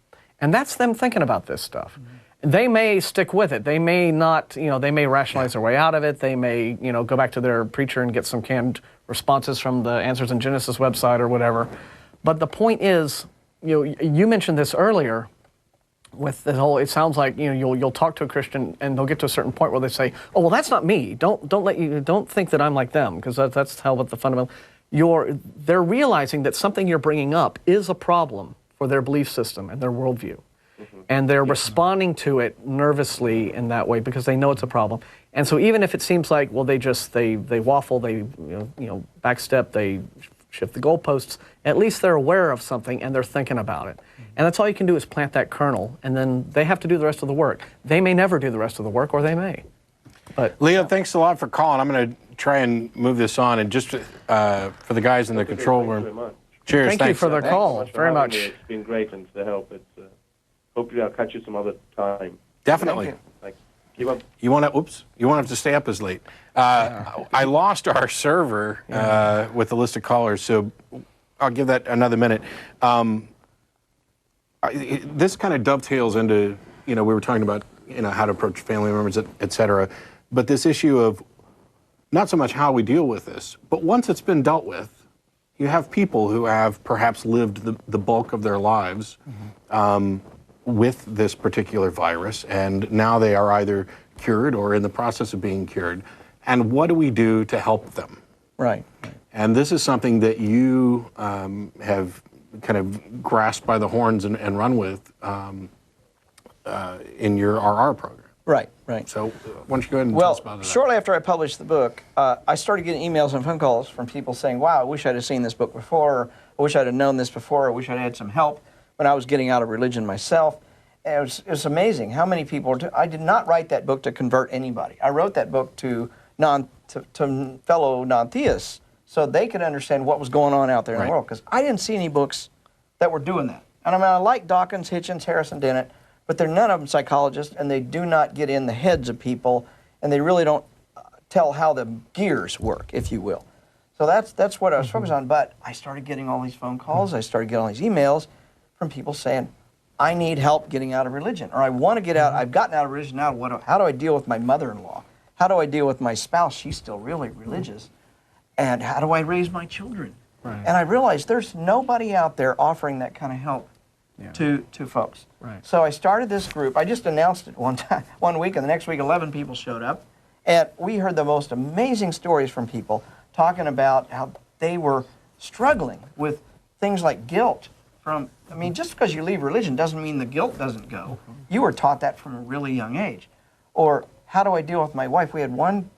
And that's them thinking about this stuff. They may stick with it. They may not, they may rationalize their way out of it. They may, go back to their preacher and get some canned responses from the Answers in Genesis website or whatever. But the point is, you mentioned this earlier with the whole, it sounds like, you'll talk to a Christian and they'll get to a certain point where they say, oh, well, that's not me. Don't think that I'm like them, because that's how what the fundamental, they're realizing that something you're bringing up is a problem for their belief system and their worldview. And they're responding to it nervously in that way because they know it's a problem. And so even if it seems like, well, they waffle, they backstep, they shift the goalposts, at least they're aware of something and they're thinking about it. And that's all you can do is plant that kernel, and then they have to do the rest of the work. They may never do the rest of the work, or they may. But Leo, thanks a lot for calling. I'm going to try and move this on, and just for the guys in the control room. Cheers. Thank you for the call. Very much. It's been great, and the help. Hopefully I'll catch you some other time. Definitely. Thanks. Keep up. You won't have to stay up as late. I lost our server with the list of callers, so I'll give that another minute. This kind of dovetails into, we were talking about, how to approach family members, et cetera. But this issue of not so much how we deal with this, but once it's been dealt with, you have people who have perhaps lived the bulk of their lives with this particular virus, and now they are either cured or in the process of being cured. And what do we do to help them? Right. And this is something that you have kind of grasped by the horns and run with in your RR program. Right. So why don't you go ahead and tell us about that? Shortly after I published the book, I started getting emails and phone calls from people saying, wow, I wish I'd have seen this book before, or I wish I'd have known this before, or I wish I'd had some help when I was getting out of religion myself. And it was amazing how many people, I did not write that book to convert anybody. I wrote that book to fellow non-theists so they could understand what was going on out there in the world, because I didn't see any books that were doing that. And I like Dawkins, Hitchens, Harrison Dennett, but they're none of them psychologists, and they do not get in the heads of people, and they really don't tell how the gears work, if you will. So that's what I was focused on. But I started getting all these phone calls. I started getting all these emails from people saying, I need help getting out of religion, or I want to get out. I've gotten out of religion now. How do I deal with my mother-in-law? How do I deal with my spouse? She's still really religious. And how do I raise my children? Right. And I realized there's nobody out there offering that kind of help to folks. Right. So I started this group. I just announced it one week, and the next week 11 people showed up. And we heard the most amazing stories from people talking about how they were struggling with things like guilt. Just because you leave religion doesn't mean the guilt doesn't go. You were taught that from a really young age. Or how do I deal with my wife? We had one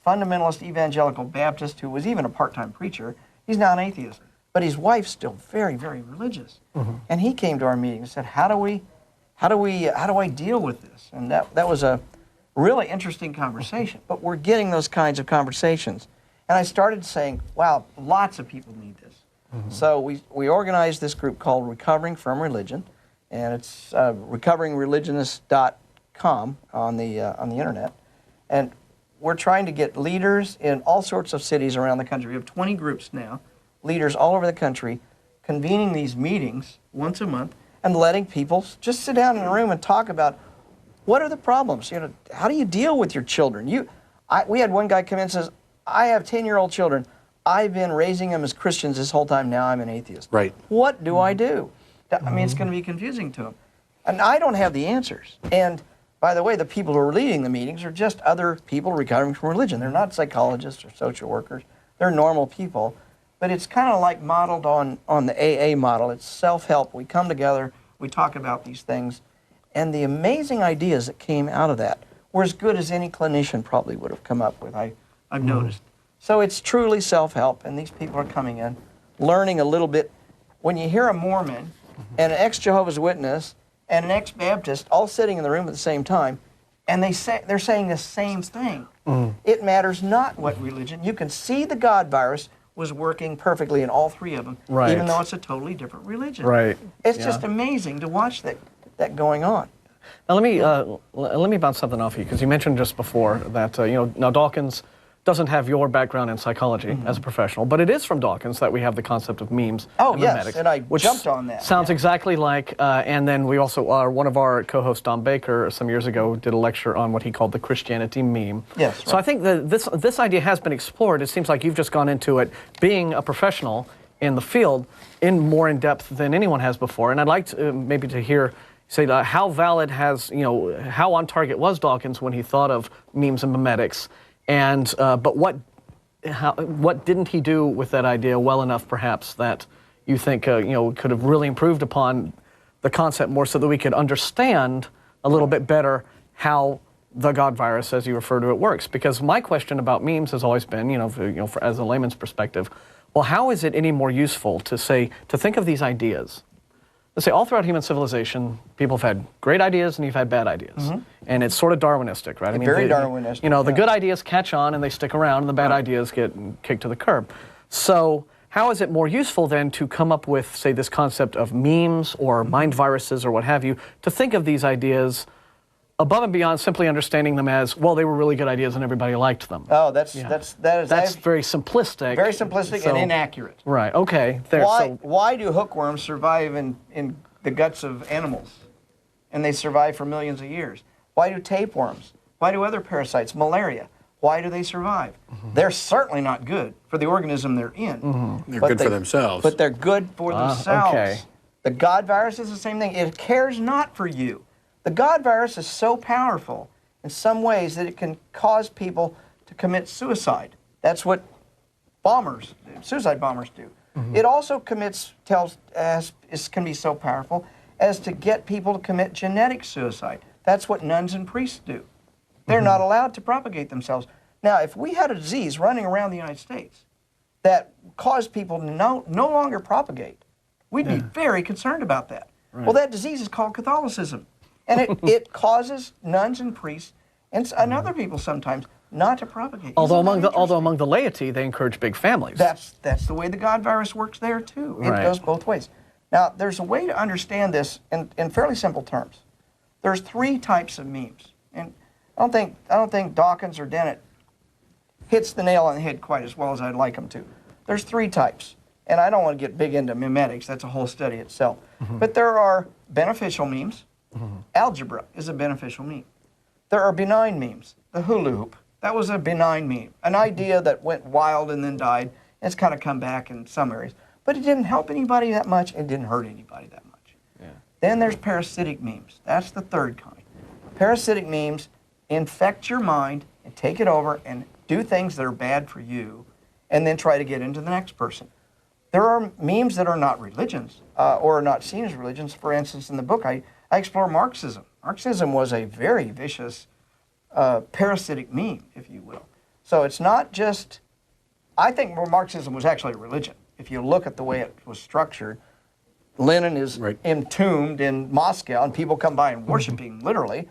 fundamentalist evangelical Baptist who was even a part-time preacher. He's now an atheist, but his wife's still very, very religious. And he came to our meeting and said, "How do I deal with this?" And that was a really interesting conversation. But we're getting those kinds of conversations. And I started saying, wow, lots of people need this. So we organized this group called Recovering from Religion, and it's recoveringreligionist.com on the internet. And we're trying to get leaders in all sorts of cities around the country. We have 20 groups now, leaders all over the country, convening these meetings once a month and letting people just sit down in a room and talk about what are the problems. You know, how do you deal with your children? We had one guy come in and says, I have 10-year-old children. I've been raising them as Christians this whole time. Now I'm an atheist. Right. What do I do? I mean, it's going to be confusing to them. And I don't have the answers. And by the way, the people who are leading the meetings are just other people recovering from religion. They're not psychologists or social workers. They're normal people. But it's kind of like modeled on the AA model. It's self-help. We come together, we talk about these things. And the amazing ideas that came out of that were as good as any clinician probably would have come up with, I've noticed. So it's truly self-help, and these people are coming in, learning a little bit. When you hear a Mormon and an ex-Jehovah's Witness and an ex-Baptist all sitting in the room at the same time, and they're saying the same thing. It matters not what religion. You can see the God virus was working perfectly in all three of them, even though it's a totally different religion. Right. It's just amazing to watch that going on. Now let me bounce something off you, because you mentioned just before that now Dawkins doesn't have your background in psychology as a professional, but it is from Dawkins that we have the concept of memes. Oh, and yes, memetics, and I which jumped on that. Sounds exactly like, and then we also, one of our co-hosts, Don Baker, some years ago did a lecture on what he called the Christianity meme. Yes. Right. So I think that this idea has been explored. It seems like you've just gone into it being a professional in the field more in depth than anyone has before. And I'd like to, maybe to hear, say, how valid how on target was Dawkins when he thought of memes and memetics, and but what didn't he do with that idea well enough, perhaps, that you think could have really improved upon the concept more, so that we could understand a little bit better how the God virus, as you refer to it, works? Because my question about memes has always been, as a layman's perspective, well, how is it any more useful to think of these ideas? Let's say all throughout human civilization, people have had great ideas and you've had bad ideas. And it's sort of Darwinistic, right? Very Darwinistic. The good ideas catch on and they stick around, and the bad ideas get kicked to the curb. So how is it more useful then to come up with, say, this concept of memes or mind viruses or what have you, to think of these ideas above and beyond simply understanding them as, well, they were really good ideas and everybody liked them? Oh, that's very simplistic. Very simplistic and inaccurate. Right. Okay. Why do hookworms survive in the guts of animals, and they survive for millions of years? Why do tapeworms? Why do other parasites, malaria? Why do they survive? They're certainly not good for the organism they're in. They're good for themselves. But they're good for themselves. Okay. The God virus is the same thing. It cares not for you. The God virus is so powerful in some ways that it can cause people to commit suicide. That's what suicide bombers do. It also can be so powerful as to get people to commit genetic suicide. That's what nuns and priests do. They're not allowed to propagate themselves. Now, if we had a disease running around the United States that caused people to no longer propagate, we'd be very concerned about that. Right. Well, that disease is called Catholicism. And it causes nuns and priests and other people sometimes not to propagate. Although among the laity, they encourage big families. That's the way the God virus works there too. It goes both ways. Now, there's a way to understand this in fairly simple terms. There's three types of memes, and I don't think Dawkins or Dennett hits the nail on the head quite as well as I'd like them to. There's three types, and I don't want to get big into memetics. That's a whole study itself. But there are beneficial memes. Algebra is a beneficial meme. There are benign memes. The hula hoop, that was a benign meme. An idea that went wild and then died. It's kind of come back in some areas. But it didn't help anybody that much. It didn't hurt anybody that much. Yeah. Then there's parasitic memes. That's the third kind. Parasitic memes infect your mind and take it over and do things that are bad for you and then try to get into the next person. There are memes that are not religions or are not seen as religions. For instance, in the book, I explore Marxism. Marxism was a very vicious parasitic meme, if you will. So it's not just, I think Marxism was actually a religion. If you look at the way it was structured, Lenin is entombed in Moscow, and people come by and worship him, literally.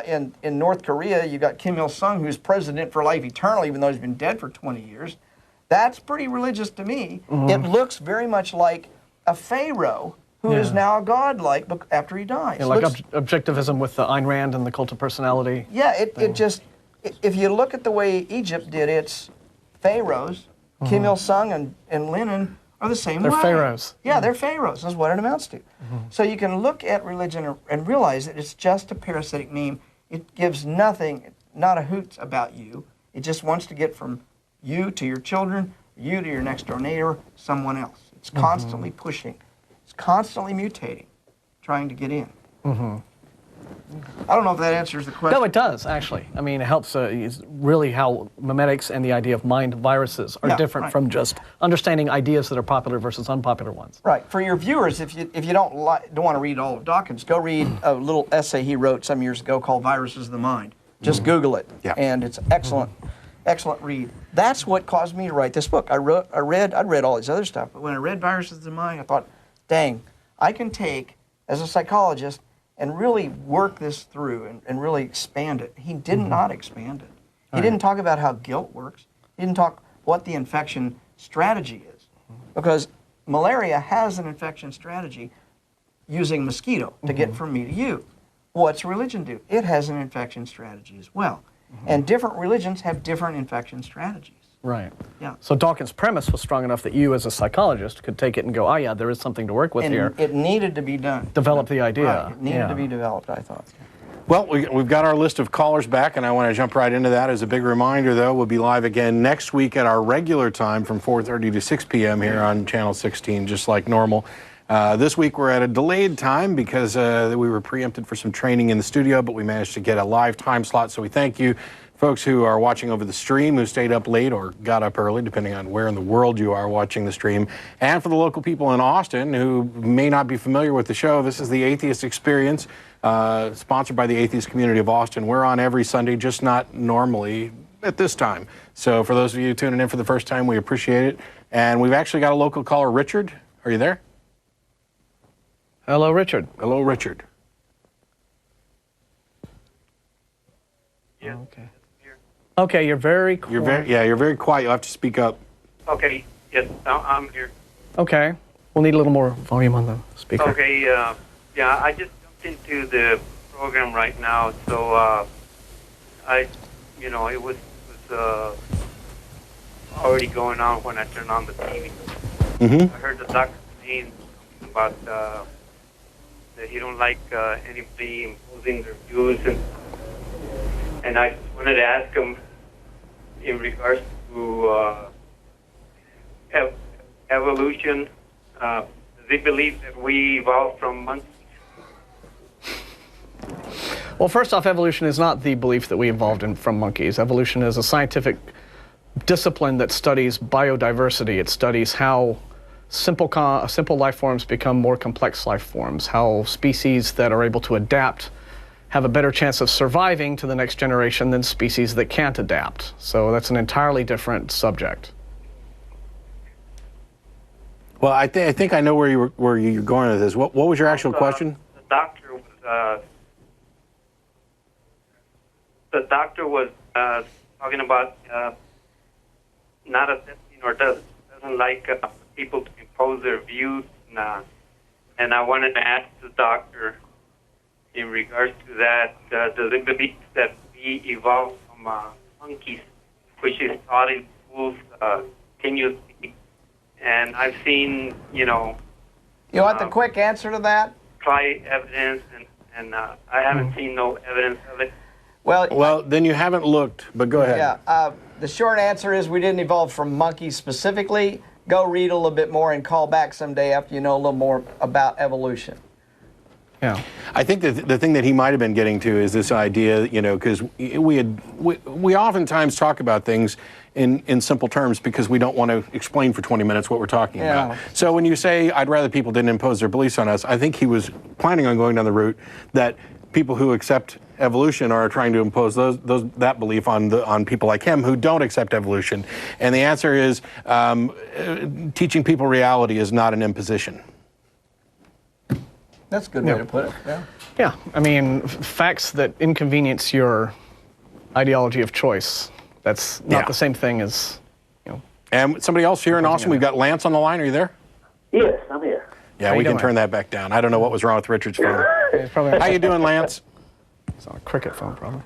in North Korea, you got Kim Il-sung, who's president for life eternal, even though he's been dead for 20 years. That's pretty religious to me. It looks very much like a pharaoh who is now godlike after he dies. Yeah, like objectivism with the Ayn Rand and the cult of personality. Yeah, it just, if you look at the way Egypt did its pharaohs, Kim Il-sung and Lenin are the same way. They're pharaohs. Yeah, they're pharaohs. That's what it amounts to. So you can look at religion and realize that it's just a parasitic meme. It gives nothing, not a hoot about you. It just wants to get from you to your children, you to your next door neighbor, someone else. It's constantly pushing. It's constantly mutating, trying to get in. I don't know if that answers the question. No, it does, actually. I mean, it helps is really how memetics and the idea of mind viruses are different from just understanding ideas that are popular versus unpopular ones. Right. For your viewers, if you don't want to read all of Dawkins, go read a little essay he wrote some years ago called Viruses of the Mind. Just Google it, and it's excellent, excellent read. That's what caused me to write this book. I'd read all this other stuff, but when I read Viruses of the Mind, I thought, dang, I can take, as a psychologist, and really work this through and really expand it. He did not expand it. He didn't talk about how guilt works. He didn't talk what the infection strategy is. Because malaria has an infection strategy using mosquito to get from me to you. What's religion do? It has an infection strategy as well. And different religions have different infection strategies. Right. Yeah. So Dawkins' premise was strong enough that you, as a psychologist, could take it and go, oh yeah, there is something to work with here. It needed to be done. Develop the idea. Right. It needed to be developed, I thought. Well, we've got our list of callers back, and I want to jump right into that. As a big reminder, though, we'll be live again next week at our regular time from 4:30 to 6 p.m. here on Channel 16, just like normal. This week we're at a delayed time because we were preempted for some training in the studio, but we managed to get a live time slot, so we thank you. Folks who are watching over the stream, who stayed up late or got up early, depending on where in the world you are watching the stream. And for the local people in Austin who may not be familiar with the show, this is the Atheist Experience, sponsored by the atheist community of Austin. We're on every Sunday, just not normally at this time. So for those of you tuning in for the first time, we appreciate it. And we've actually got a local caller, Richard. Are you there? Hello, Richard. Hello, Richard. Yeah. Okay. Okay, you're very quiet. You're very quiet. You'll have to speak up. Okay, yes, I'm here. Okay. We'll need a little more volume on the speaker. Okay, yeah, I just jumped into the program right now, so it was already going on when I turned on the TV. I heard the doctor saying something about that he don't like anybody imposing their views, and I just wanted to ask him in regards to evolution. Does he believe that we evolved from monkeys? Well, first off, evolution is not the belief that we evolved from monkeys. Evolution is a scientific discipline that studies biodiversity. It studies how simple life forms become more complex life forms, how species that are able to adapt have a better chance of surviving to the next generation than species that can't adapt. So that's an entirely different subject. Well, I think I know where you're going with this. What was your actual question? The doctor was talking about not accepting or doesn't like people to impose their views, and I wanted to ask the doctor in regards to that, does it believe that we evolved from monkeys, which is taught in schools continuously? And I've seen, You want the quick answer to that? try evidence, and I haven't seen no evidence of it. Well, then you haven't looked, but go ahead. yeah. The short answer is we didn't evolve from monkeys specifically. Go read a little bit more and call back someday after you know a little more about evolution. Yeah. I think that the thing that he might have been getting to is this idea, because we oftentimes talk about things in simple terms because we don't want to explain for 20 minutes what we're talking about. So when you say, I'd rather people didn't impose their beliefs on us, I think he was planning on going down the route that people who accept evolution are trying to impose that belief on people like him who don't accept evolution. And the answer is teaching people reality is not an imposition. That's a good way to put it. Yeah. Yeah, I mean, facts that inconvenience your ideology of choice. That's not the same thing as, you know. And somebody else here in Austin, we've got Lance on the line. Are you there? Yes, I'm here. Yeah, we can turn that back down. I don't know what was wrong with Richard's phone. How you doing, Lance? It's on a cricket phone, probably.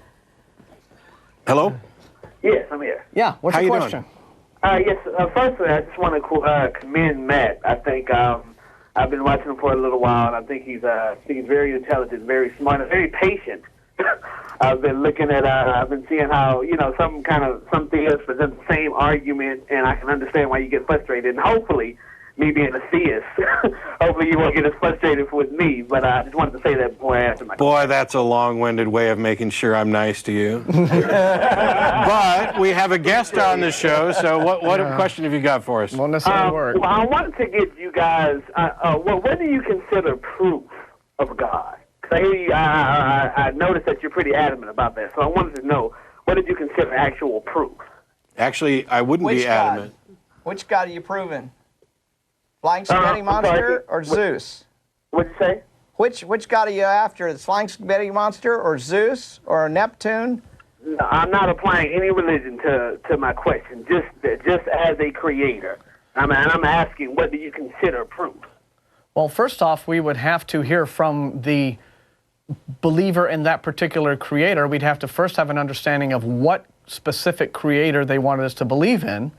Hello? Yes, I'm here. Yeah, what's How your you question? Yes, firstly, I just want to commend Matt. I think I've been watching him for a little while, and I think he's very intelligent, very smart, and very patient. I've been looking at, I've been seeing how, you know, some theists present the same argument, and I can understand why you get frustrated. And hopefully, me being a theist, hopefully you won't get as frustrated with me. But I just wanted to say that before I answer my question. Boy, that's a long-winded way of making sure I'm nice to you. But we have a guest on the show, so what question have you got for us? Won't necessarily work. Well, I wanted to get you guys, what do you consider proof of God? Because I noticed that you're pretty adamant about that, so I wanted to know, what did you consider actual proof? Actually, I wouldn't be adamant. Which God are you proving? Flying spaghetti monster or Zeus? What'd you say? Which God are you after? The flying spaghetti monster or Zeus or Neptune? No, I'm not applying any religion to my question. Just as a creator, I'm asking, what do you consider proof? Well, first off, we would have to hear from the believer in that particular creator. We'd have to first have an understanding of what specific creator they wanted us to believe in.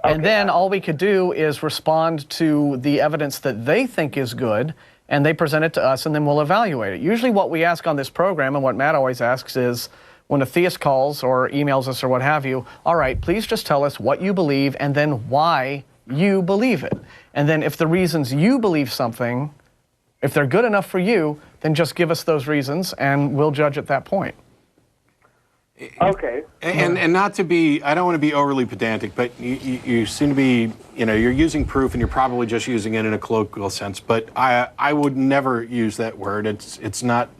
And then all we could do is respond to the evidence that they think is good, and they present it to us, and then we'll evaluate it. Usually what we ask on this program, and what Matt always asks, is when a theist calls or emails us or what have you, all right, please just tell us what you believe and then why you believe it. And then if the reasons you believe something, if they're good enough for you, then just give us those reasons, and we'll judge at that point. Okay. And not to be, I don't want to be overly pedantic, but you seem to be, you know, you're using proof and you're probably just using it in a colloquial sense, but I would never use that word. It's not,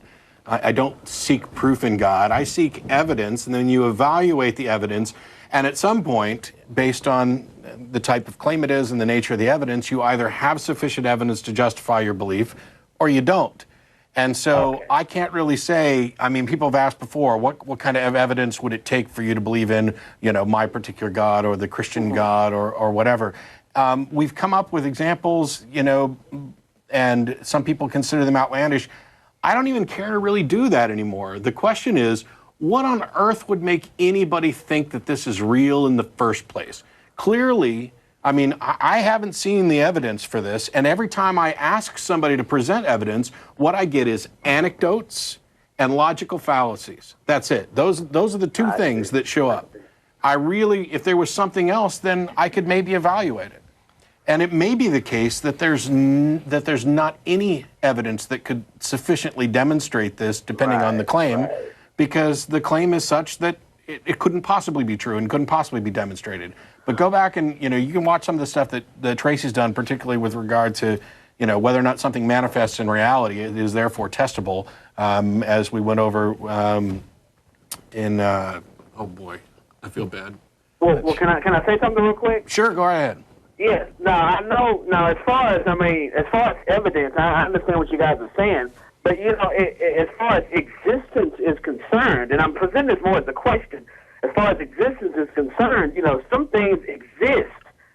I don't seek proof in God. I seek evidence, and then you evaluate the evidence, and at some point, based on the type of claim it is and the nature of the evidence, you either have sufficient evidence to justify your belief or you don't. And so I can't really say, I mean, people have asked before, what kind of evidence would it take for you to believe in, you know, my particular God or the Christian God or whatever. We've come up with examples, you know, and some people consider them outlandish. I don't even care to really do that anymore. The question is, what on earth would make anybody think that this is real in the first place? Clearly, I mean, I haven't seen the evidence for this, and every time I ask somebody to present evidence, what I get is anecdotes and logical fallacies. That's it. Those are the two things that show up. I really, if there was something else, then I could maybe evaluate it. And it may be the case that there's not any evidence that could sufficiently demonstrate this, depending on the claim, because the claim is such that it couldn't possibly be true and couldn't possibly be demonstrated. But go back and, you know, you can watch some of the stuff that Tracy's done, particularly with regard to, you know, whether or not something manifests in reality. It is therefore testable, as we went over oh boy, I feel bad. Well, can I say something real quick? Sure, go ahead. Yes. No, I know. Now, as far as evidence, I understand what you guys are saying. But, you know, as far as existence is concerned, and I'm presenting this more as a question, as far as existence is concerned, you know, some things exist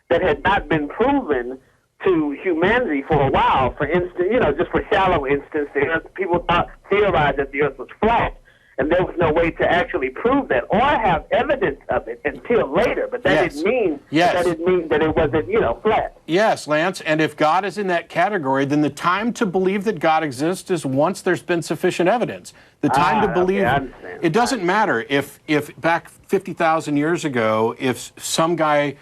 that had not been proven to humanity for a while. For instance, you know, just for shallow instance, people theorized that the Earth was flat, and there was no way to actually prove that or have evidence of it until later. But that didn't mean that it wasn't, you know, flat. Yes, Lance. And if God is in that category, then the time to believe that God exists is once there's been sufficient evidence. The time to believe, it doesn't matter if back 50,000 years ago, if some guy,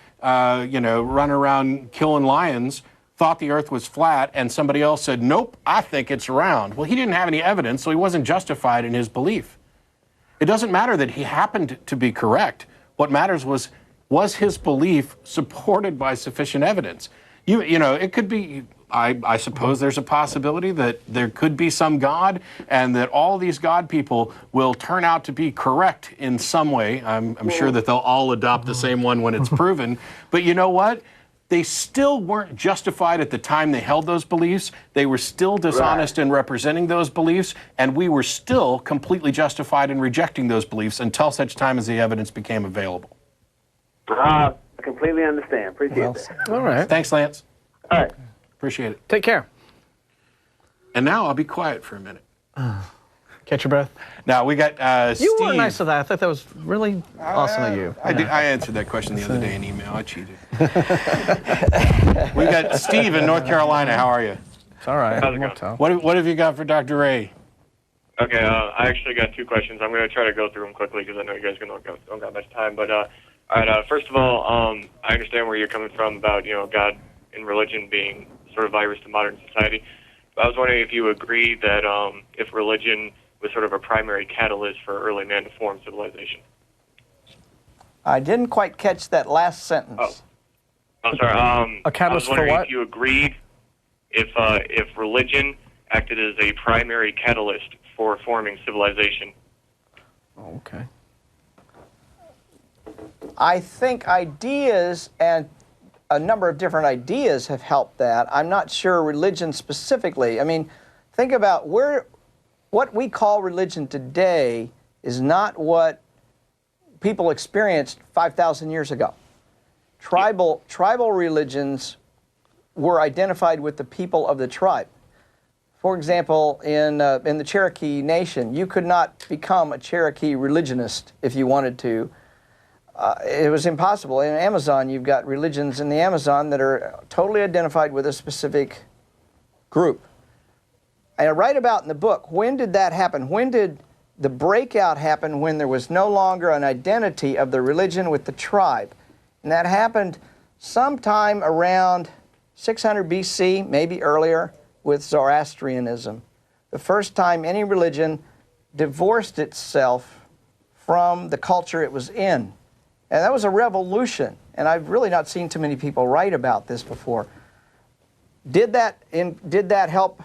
you know, running around killing lions thought the Earth was flat and somebody else said, nope, I think it's round. Well, he didn't have any evidence, so he wasn't justified in his belief. It doesn't matter that he happened to be correct. What matters was his belief supported by sufficient evidence? You know, it could be, I suppose there's a possibility that there could be some God and that all these God people will turn out to be correct in some way. I'm sure that they'll all adopt the same one when it's proven. But you know what? they still weren't justified at the time they held those beliefs. They were still dishonest in representing those beliefs, and we were still completely justified in rejecting those beliefs until such time as the evidence became available. I completely understand. Appreciate that. All right. Thanks, Lance. All right. Appreciate it. Take care. And now I'll be quiet for a minute. Catch your breath. Now we got Steve. You were nice to that. I thought that was really awesome of you. I answered that question the other day in email. I cheated. We got Steve in North Carolina. How are you? It's all right. How's it going? What have you got for Dr. Ray? Okay, I actually got 2 questions. I'm going to try to go through them quickly because I know you guys don't got much time. But all right, first of all, I understand where you're coming from about God and religion being sort of virus to modern society. But I was wondering if you agree that if religion was sort of a primary catalyst for early man to form civilization. I didn't quite catch that last sentence. Oh, I'm sorry. A catalyst I was wondering for what? if you agreed if religion acted as a primary catalyst for forming civilization. Oh, okay. I think ideas and a number of different ideas have helped that. I'm not sure religion specifically. I mean, think about what we call religion today is not what people experienced 5,000 years ago. Tribal religions were identified with the people of the tribe. For example, in the Cherokee Nation, you could not become a Cherokee religionist if you wanted to. It was impossible. In Amazon, you've got religions in the Amazon that are totally identified with a specific group. I write about in the book, when did that happen? When did the breakout happen when there was no longer an identity of the religion with the tribe? And that happened sometime around 600 BC, maybe earlier, with Zoroastrianism. The first time any religion divorced itself from the culture it was in. And that was a revolution. And I've really not seen too many people write about this before. Did that help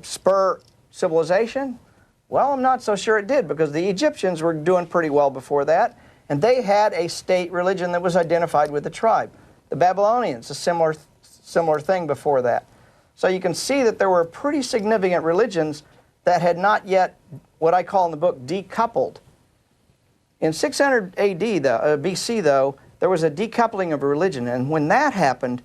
spur civilization? Well, I'm not so sure it did, because the Egyptians were doing pretty well before that, and they had a state religion that was identified with the tribe. The Babylonians, a similar thing before that. So you can see that there were pretty significant religions that had not yet, what I call in the book, decoupled. In 600 AD, BC, though, there was a decoupling of religion, and when that happened,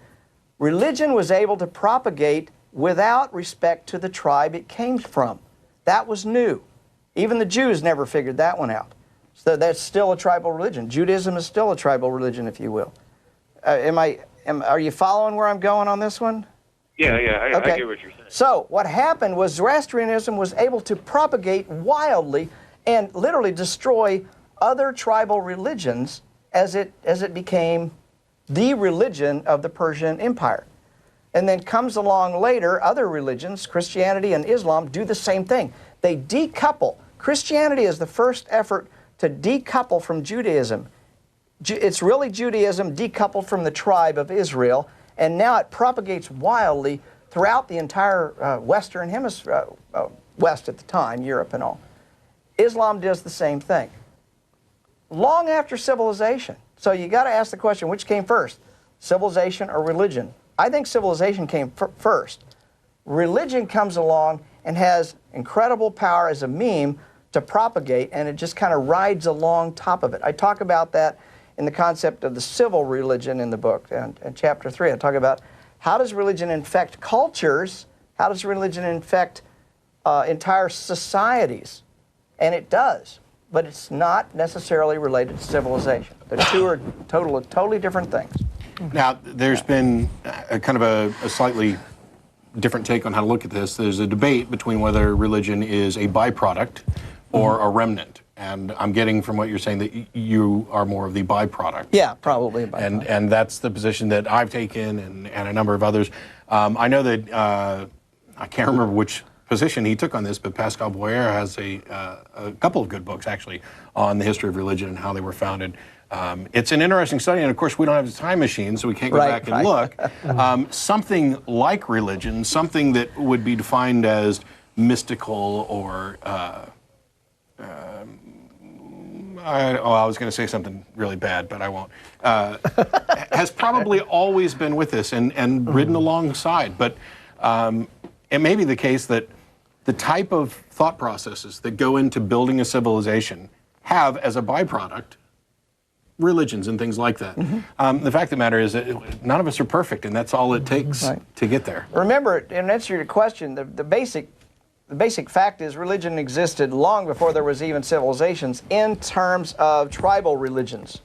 religion was able to propagate without respect to the tribe it came from. That was new. Even the Jews never figured that one out. So that's still a tribal religion. Judaism is still a tribal religion, if you will. Are you following where I'm going on this one? Yeah, I get what you're saying. So what happened was Zoroastrianism was able to propagate wildly and literally destroy other tribal religions as it became the religion of the Persian Empire. And then comes along later, other religions, Christianity and Islam, do the same thing. They decouple. Christianity is the first effort to decouple from Judaism. It's really Judaism decoupled from the tribe of Israel, and now it propagates wildly throughout the entire Western Hemisphere, West at the time, Europe and all. Islam does the same thing. Long after civilization. So you got to ask the question, which came first, civilization or religion? I think civilization came first. Religion comes along and has incredible power as a meme to propagate, and it just kind of rides along top of it. I talk about that in the concept of the civil religion in the book, and chapter 3. I talk about how does religion infect cultures, how does religion infect entire societies, and it does, but it's not necessarily related to civilization. The two are totally different things. Now, there's been a kind of a slightly different take on how to look at this. There's a debate between whether religion is a byproduct or a remnant. And I'm getting from what you're saying that you are more of the byproduct. Yeah, probably a byproduct. And that's the position that I've taken and a number of others. I know that, I can't remember which position he took on this, but Pascal Boyer has a couple of good books, actually, on the history of religion and how they were founded. It's an interesting study, and of course we don't have a time machine, so we can't go back and look. Something like religion, something that would be defined as mystical or I was going to say something really bad, but I won't. Has probably always been with us and ridden alongside. But it may be the case that the type of thought processes that go into building a civilization have, as a byproduct, religions and things like that. The fact of the matter is that none of us are perfect, and that's all it takes to get there. Remember, in answer to your question, the basic fact is religion existed long before there was even civilizations in terms of tribal religions.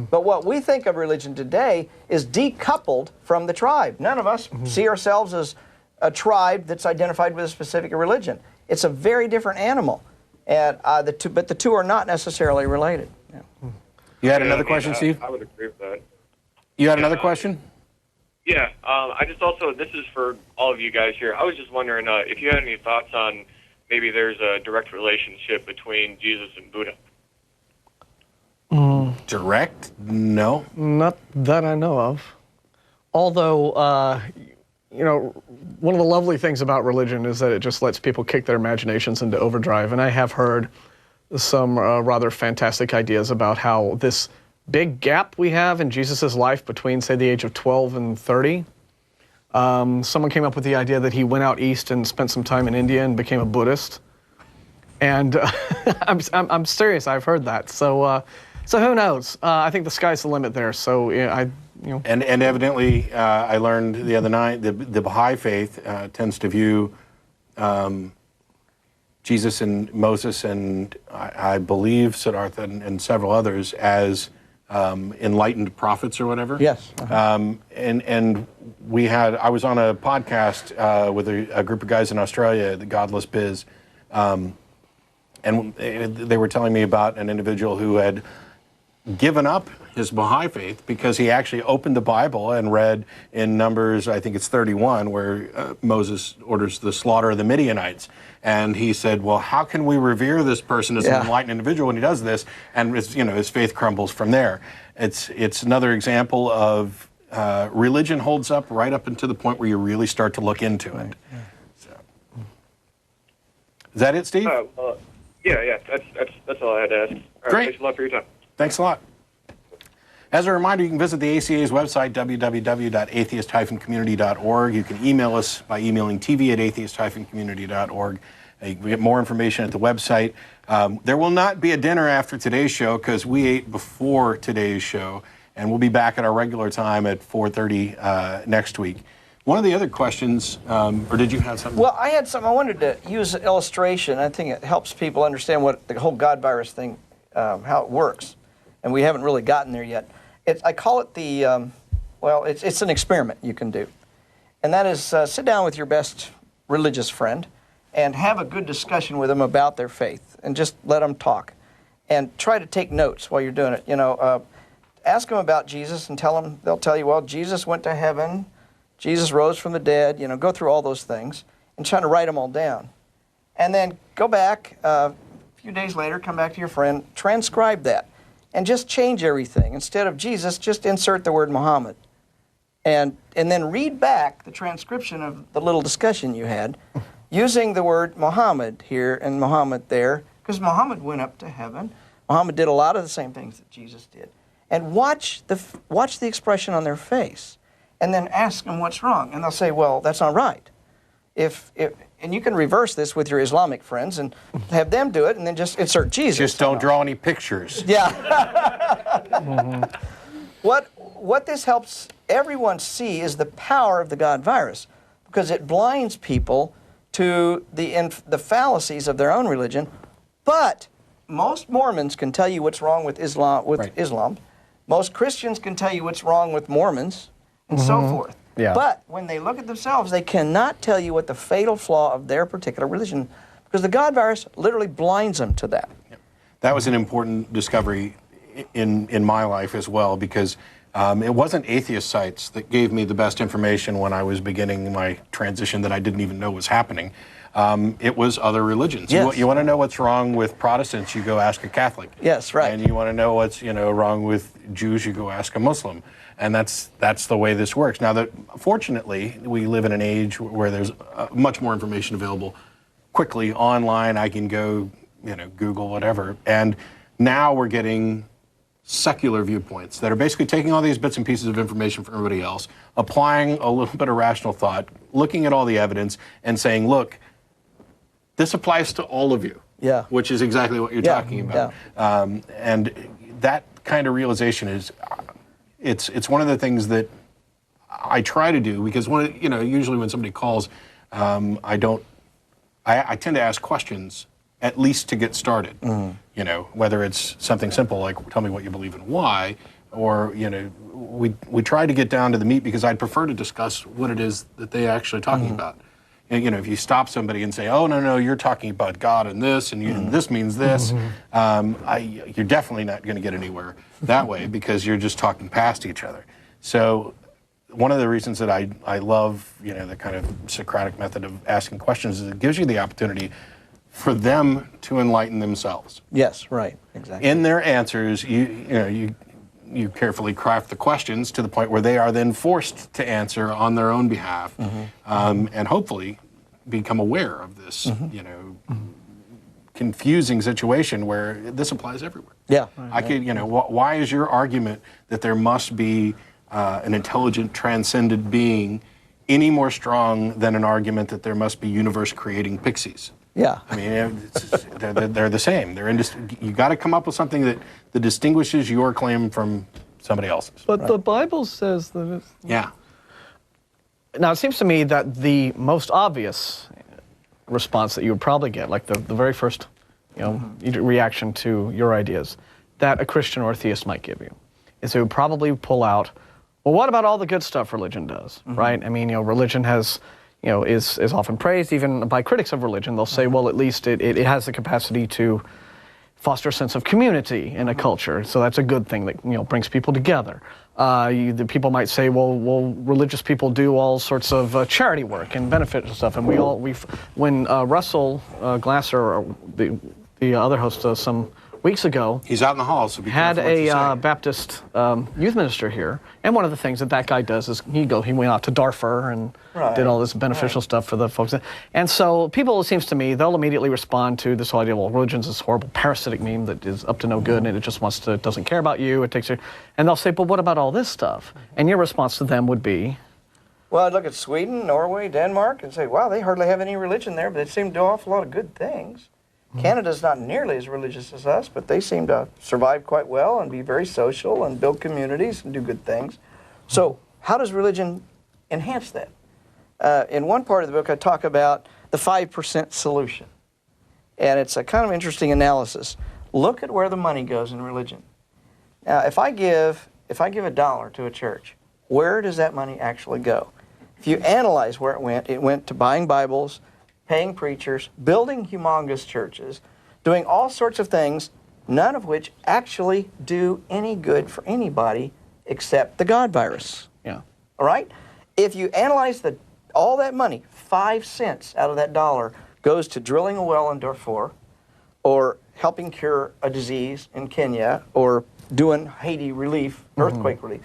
But what we think of religion today is decoupled from the tribe. None of us see ourselves as a tribe that's identified with a specific religion. It's a very different animal, and but the two are not necessarily related. Yeah. You had another question, Steve? I would agree with that. You had another question? Yeah, I just also, this is for all of you guys here. I was just wondering if you had any thoughts on maybe there's a direct relationship between Jesus and Buddha. Direct? No. Not that I know of. Although, you know, one of the lovely things about religion is that it just lets people kick their imaginations into overdrive. And I have heard some rather fantastic ideas about how this big gap we have in Jesus' life between, say, the age of 12 and 30. Someone came up with the idea that he went out east and spent some time in India and became a Buddhist. And I'm serious, I've heard that. So who knows? I think the sky's the limit there. So yeah, And evidently, I learned the other night the Baha'i faith tends to view Jesus and Moses and I believe Siddhartha and several others as enlightened prophets or whatever. Yes. And I was on a podcast with a group of guys in Australia, the Godless Biz, and they were telling me about an individual who had given up his Baha'i faith because he actually opened the Bible and read in Numbers, I think it's 31, where Moses orders the slaughter of the Midianites. And he said, well, how can we revere this person as an enlightened individual when he does this? And his faith crumbles from there. It's another example of religion holds up right up until the point where you really start to look into it. So. Is that it, Steve? Yeah, that's all I had to ask. All right, Great. Thanks a lot for your time. Thanks a lot. As a reminder, you can visit the ACA's website, www.atheist-community.org. You can email us by emailing tv@atheist-community.org. You can get more information at the website. There will not be a dinner after today's show because we ate before today's show, and we'll be back at our regular time at 4:30 next week. One of the other questions, or did you have something? Well, I had something. I wanted to use an illustration. I think it helps people understand what the whole God virus thing, how it works. And we haven't really gotten there yet. I call it it's an experiment you can do. And that is sit down with your best religious friend and have a good discussion with them about their faith and just let them talk. And try to take notes while you're doing it. Ask them about Jesus and they'll tell you, well, Jesus went to heaven, Jesus rose from the dead, go through all those things and try to write them all down. And then go back a few days later, come back to your friend, transcribe that. And just change everything. Instead of Jesus, just insert the word Muhammad. And then read back the transcription of the little discussion you had using the word Muhammad here and Muhammad there, because Muhammad went up to heaven. Muhammad did a lot of the same things that Jesus did. And watch the expression on their face. And then ask them what's wrong. And they'll say, well, that's not right. And you can reverse this with your Islamic friends and have them do it and then just insert Jesus. Just don't draw any pictures. Yeah. What this helps everyone see is the power of the God virus, because it blinds people to the fallacies of their own religion. But most Mormons can tell you what's wrong with Islam. Most Christians can tell you what's wrong with Mormons, and so forth. Yeah. But when they look at themselves, they cannot tell you what the fatal flaw of their particular religion, because the God virus literally blinds them to that. That was an important discovery in my life as well, because it wasn't atheist sites that gave me the best information when I was beginning my transition that I didn't even know was happening. It was other religions. Yes. You want to know what's wrong with Protestants, you go ask a Catholic. Yes, right. And you want to know what's wrong with Jews, you go ask a Muslim. And that's the way this works. Now, fortunately, we live in an age where there's much more information available quickly online. I can go, Google, whatever. And now we're getting secular viewpoints that are basically taking all these bits and pieces of information from everybody else, applying a little bit of rational thought, looking at all the evidence, and saying, look, this applies to all of you. Yeah. Which is exactly what you're talking about. Yeah. And that kind of realization is, it's one of the things that I try to do, because usually when somebody calls, I tend to ask questions at least to get started. Whether it's something simple like tell me what you believe and why, or we try to get down to the meat, because I'd prefer to discuss what it is that they're actually talking about. And, if you stop somebody and say, oh, no, you're talking about God and this, and this means this, you're definitely not going to get anywhere that way, because you're just talking past each other. So one of the reasons that I love, the kind of Socratic method of asking questions is it gives you the opportunity for them to enlighten themselves. Yes, right, exactly. In their answers, you carefully craft the questions to the point where they are then forced to answer on their own behalf, and hopefully become aware of this, confusing situation where this applies everywhere. Yeah. I could, why is your argument that there must be an intelligent, transcendent being any more strong than an argument that there must be universe-creating pixies? Yeah. I mean, they're the same. You got to come up with something that distinguishes your claim from somebody else's. But the Bible says that it's... Yeah. Now, it seems to me that the most obvious response that you would probably get, like the very first reaction to your ideas, that a Christian or a theist might give you, is it would probably pull out, well, what about all the good stuff religion does, right? I mean, religion has... is often praised, even by critics of religion. They'll say, well, at least it has the capacity to foster a sense of community in a culture, so that's a good thing that brings people together. The people might say, well, religious people do all sorts of charity work and benefit and stuff, and when Russell Glasser, the other host, some weeks ago, he's out in the hall, so be had careful what you a say. Baptist youth minister here, and one of the things that guy does is he went out to Darfur and did all this beneficial stuff for the folks. And so people, it seems to me, they'll immediately respond to this whole idea, well, religion's this horrible parasitic meme that is up to no good, and it just doesn't care about you, it takes you, and they'll say, but what about all this stuff? And your response to them would be? Well, I'd look at Sweden, Norway, Denmark, and say, wow, they hardly have any religion there, but they seem to do an awful lot of good things. Canada's not nearly as religious as us, but they seem to survive quite well and be very social and build communities and do good things. So how does religion enhance that? In one part of the book, I talk about the 5% solution. And it's a kind of interesting analysis. Look at where the money goes in religion. Now, if I give $1 to a church, where does that money actually go? If you analyze where it went to buying Bibles, paying preachers, building humongous churches, doing all sorts of things, none of which actually do any good for anybody except the God virus. Yeah. All right? If you analyze all that money, 5 cents out of that dollar goes to drilling a well in Darfur, or helping cure a disease in Kenya, or doing Haiti relief, earthquake relief.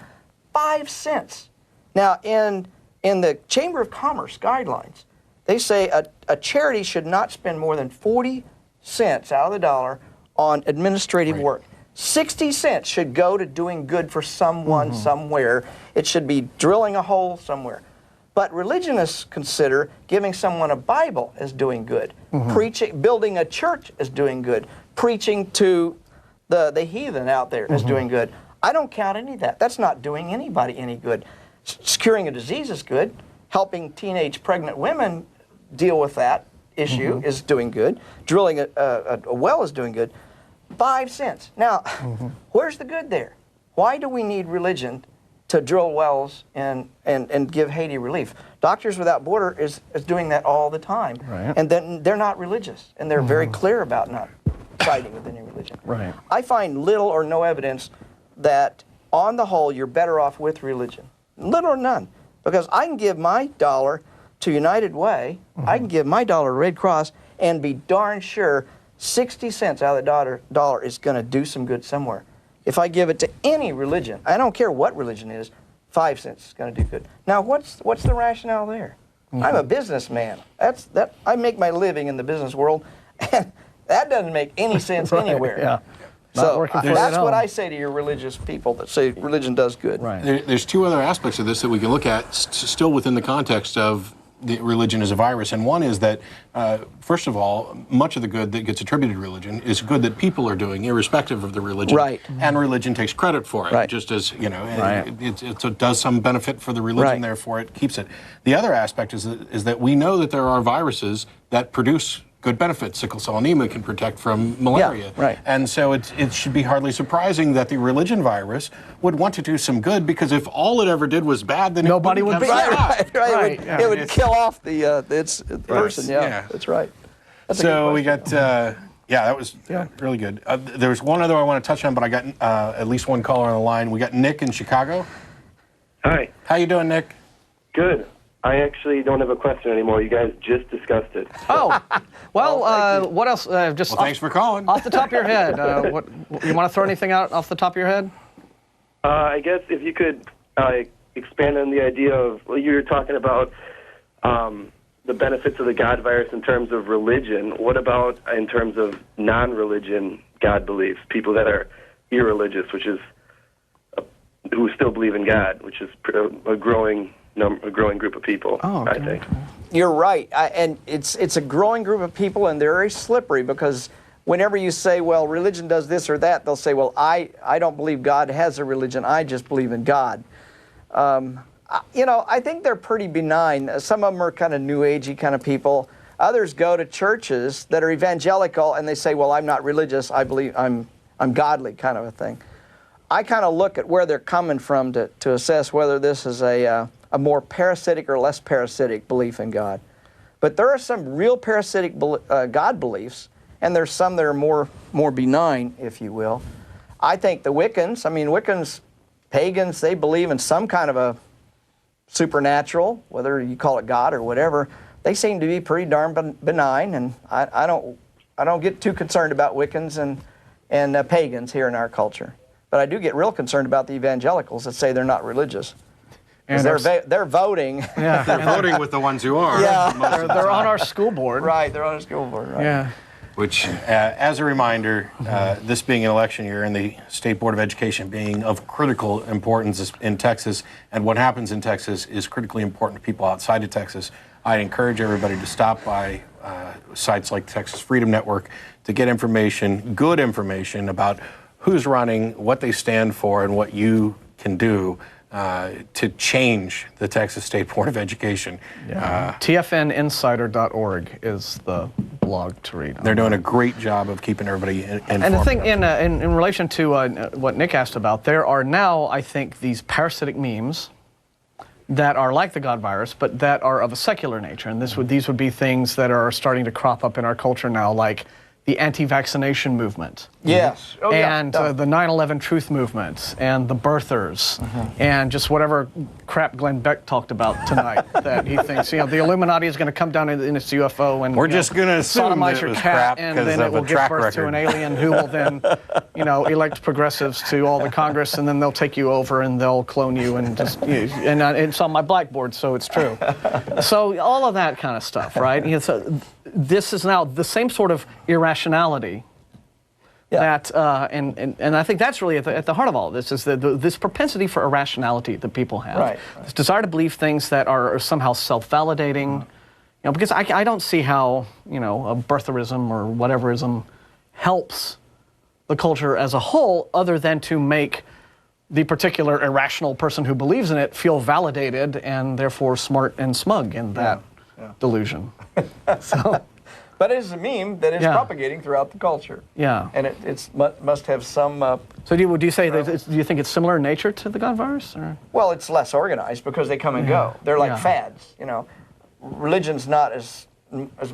5 cents. Now, in the Chamber of Commerce guidelines, they say a charity should not spend more than 40 cents out of the dollar on administrative work. 60 cents should go to doing good for someone somewhere. It should be drilling a hole somewhere. But religionists consider giving someone a Bible as doing good, building a church as doing good, preaching to the heathen out there as doing good. I don't count any of that. That's not doing anybody any good. Curing a disease is good. Helping teenage pregnant women deal with that issue is doing good. Drilling a well is doing good. 5 cents. Now, where's the good there? Why do we need religion to drill wells and give Haiti relief? Doctors Without Border is doing that all the time. Right. And then they're not religious, and they're very clear about not siding with any religion. Right. I find little or no evidence that, on the whole, you're better off with religion. Little or none. Because I can give my dollar to United Way, I can give my dollar to Red Cross, and be darn sure 60 cents out of the dollar is going to do some good somewhere. If I give it to any religion, I don't care what religion it is, 5 cents is going to do good. Now, what's the rationale there? I'm a businessman. I make my living in the business world, and that doesn't make any sense anywhere. Yeah. So working for you that's at what all. I say to your religious people that say religion does good. Right. There's two other aspects of this that we can look at, still within the context of the religion as a virus. And one is that, first of all, much of the good that gets attributed to religion is good that people are doing, irrespective of the religion. Right. And religion takes credit for it, Right. just as, you know, Right. it does some benefit for the religion, Right. therefore it keeps it. The other aspect is that we know that there are viruses that produce good benefits. Sickle cell anemia can protect from malaria. Yeah, right. And so it should be hardly surprising that the religion virus would want to do some good, because if all it ever did was bad, then Nobody it would wouldn't be have Right, survived. right, right. Right, It would yeah. kill off the person. Yeah, yeah. that's right. That's a So good we question. got, that was really good. There's one other I want to touch on, but I got at least one caller on the line. We got Nick in Chicago. Hi. How you doing, Nick? Good. I actually don't have a question anymore. You guys just discussed it. Oh, well, what else? Just Well, thanks for calling. off the top of your head, what you want to throw anything out off the top of your head? I guess if you could expand on the idea of, well, you were talking about the benefits of the God virus in terms of religion. What about in terms of non-religion God beliefs? People that are irreligious, which is who still believe in God, which is a growing group of people. Oh, okay. I think. You're right, and it's a growing group of people, and they're very slippery, because whenever you say, well, religion does this or that, they'll say, well, I don't believe God has a religion, I just believe in God. You know, I think they're pretty benign. Some of them are kind of new agey kind of people. Others go to churches that are evangelical, and they say, well, I'm not religious, I believe I'm godly, kind of a thing. I kind of look at where they're coming from to assess whether this is a more parasitic or less parasitic belief in God. But there are some real parasitic God beliefs, and there's some that are more benign, if you will. I think the Wiccans, pagans, they believe in some kind of a supernatural, whether you call it God or whatever. They seem to be pretty darn benign, and I don't get too concerned about Wiccans and pagans here in our culture. But I do get real concerned about the evangelicals that say they're not religious. And They're voting. yeah, They're voting with the ones who are. Yeah. most of the they're on time. our school board. Right, they're on a school board, right? Yeah. Which, as a reminder, this being an election year and the State Board of Education being of critical importance in Texas, and what happens in Texas is critically important to people outside of Texas, I encourage everybody to stop by sites like Texas Freedom Network to get information, good information about who's running, what they stand for, and what you can do to change the Texas State Board of Education. TFNinsider.org is the blog to read. They're doing a great job of keeping everybody informed. And the thing, in relation to what Nick asked about, there are now, I think, these parasitic memes that are like the God virus, but that are of a secular nature. And these would be things that are starting to crop up in our culture now, like the anti-vaccination movement. Yes. Oh, yeah. And the 9/11 truth movement, and the birthers, and just whatever crap Glenn Beck talked about tonight, that he thinks, the Illuminati is going to come down in its UFO and we're just going to assume that sodomize it your was cat, crap and because then it of will a give track birth to an record. alien who will then, elect progressives to all the Congress, and then they'll take you over and they'll clone you and just, and it's on my blackboard, so it's true. So all of that kind of stuff, right? So this is now the same sort of irrationality. That and I think that's really at the heart of all of this is this propensity for irrationality that people have. Right. This desire to believe things that are somehow self-validating. Because I don't see how a birtherism or whateverism helps the culture as a whole, other than to make the particular irrational person who believes in it feel validated and therefore smart and smug in that delusion. So. But it is a meme that is propagating throughout the culture. Yeah. And it must have some... So do you say that? Do you think it's similar in nature to the God virus? Or? Well, it's less organized because they come and go. They're like fads, Religion's not as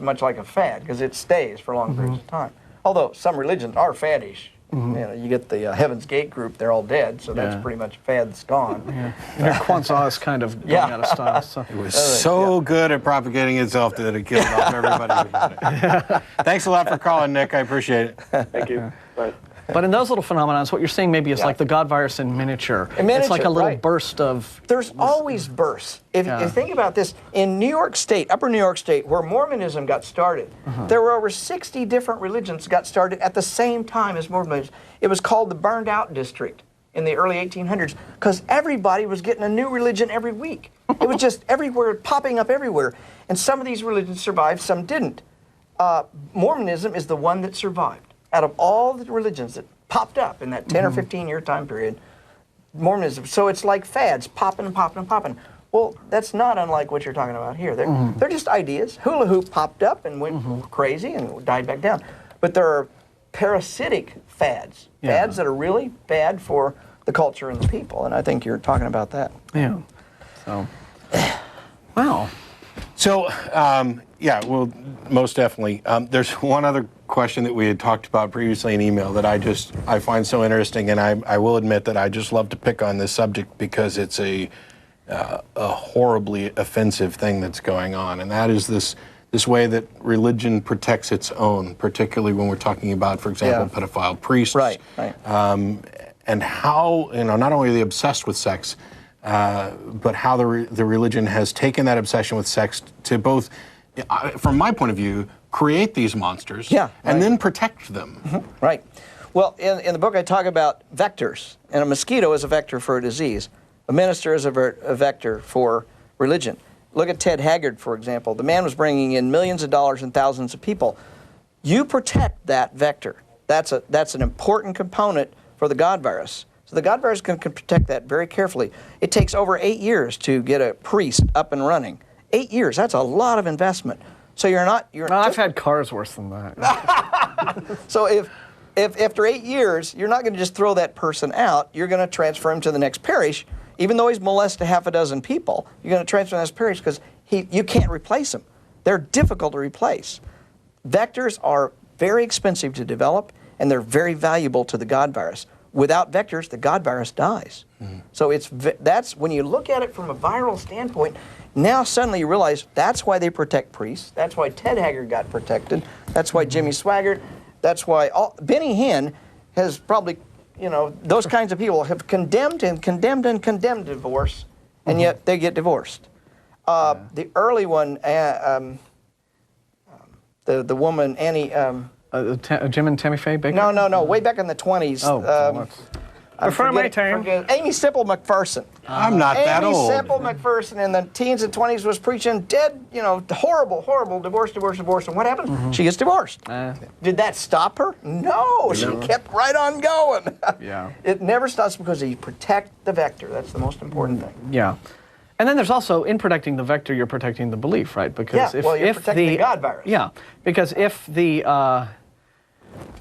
much like a fad because it stays for long periods of time. Although some religions are faddish. You get the Heaven's Gate group, they're all dead, so that's pretty much a fad that's gone. Kwanzaa is kind of going out of style. So. It was so good at propagating itself that it killed off everybody. Thanks a lot for calling, Nick. I appreciate it. Thank you. Bye. But in those little phenomena, what you're saying maybe is like the God virus in miniature. It's like a little burst of... There's always bursts. If you think about this, in New York State, upper New York State, where Mormonism got started, there were over 60 different religions got started at the same time as Mormonism. It was called the Burned Out District in the early 1800s because everybody was getting a new religion every week. It was just everywhere, popping up everywhere. And some of these religions survived, some didn't. Mormonism is the one that survived. Out of all the religions that popped up in that 10 or 15-year time period, Mormonism. So it's like fads, popping and popping and popping. Well, that's not unlike what you're talking about here. They're just ideas. Hula hoop popped up and went crazy and died back down. But there are parasitic fads, fads that are really bad for the culture and the people. And I think you're talking about that. Yeah. So, wow. So, yeah, well, most definitely. There's one other question that we had talked about previously in email that I find so interesting, and I will admit that I just love to pick on this subject because it's a horribly offensive thing that's going on, and that is this way that religion protects its own, particularly when we're talking about, for example, pedophile priests. Right. And how, not only are they obsessed with sex, but how the religion has taken that obsession with sex to both, from my point of view, create these monsters and then protect them. Right. Well, in the book I talk about vectors, and a mosquito is a vector for a disease. A minister is a vector for religion. Look at Ted Haggard, for example. The man was bringing in millions of dollars and thousands of people. You protect that vector. That's an important component for the God virus. So the God virus can protect that very carefully. It takes over 8 years to get a priest up and running. 8 years, that's a lot of investment. So I've had cars worse than that. So if after 8 years, you're not going to just throw that person out, you're going to transfer him to the next parish. Even though he's molested half a dozen people, you're going to transfer him to the next parish because you can't replace him. They're difficult to replace. Vectors are very expensive to develop, and they're very valuable to the God virus. Without vectors, the God virus dies. So that's when you look at it from a viral standpoint, now suddenly you realize that's why they protect priests. That's why Ted Haggard got protected. That's why Jimmy Swaggart. That's why Benny Hinn has probably, those kinds of people have condemned divorce, and yet they get divorced. The early one, the woman, Annie... Jim and Tammy Faye Baker? No, way back in the 20s. Before my time. Amy Simple McPherson. I'm not that old. Amy Simple McPherson in the teens and 20s was preaching horrible, divorce. And what happened? She gets divorced. Did that stop her? No, she kept right on going. It never stops because you protect the vector. That's the most important thing. Yeah. And then there's also, in protecting the vector, you're protecting the belief, right? Because you're protecting the God virus. Yeah, because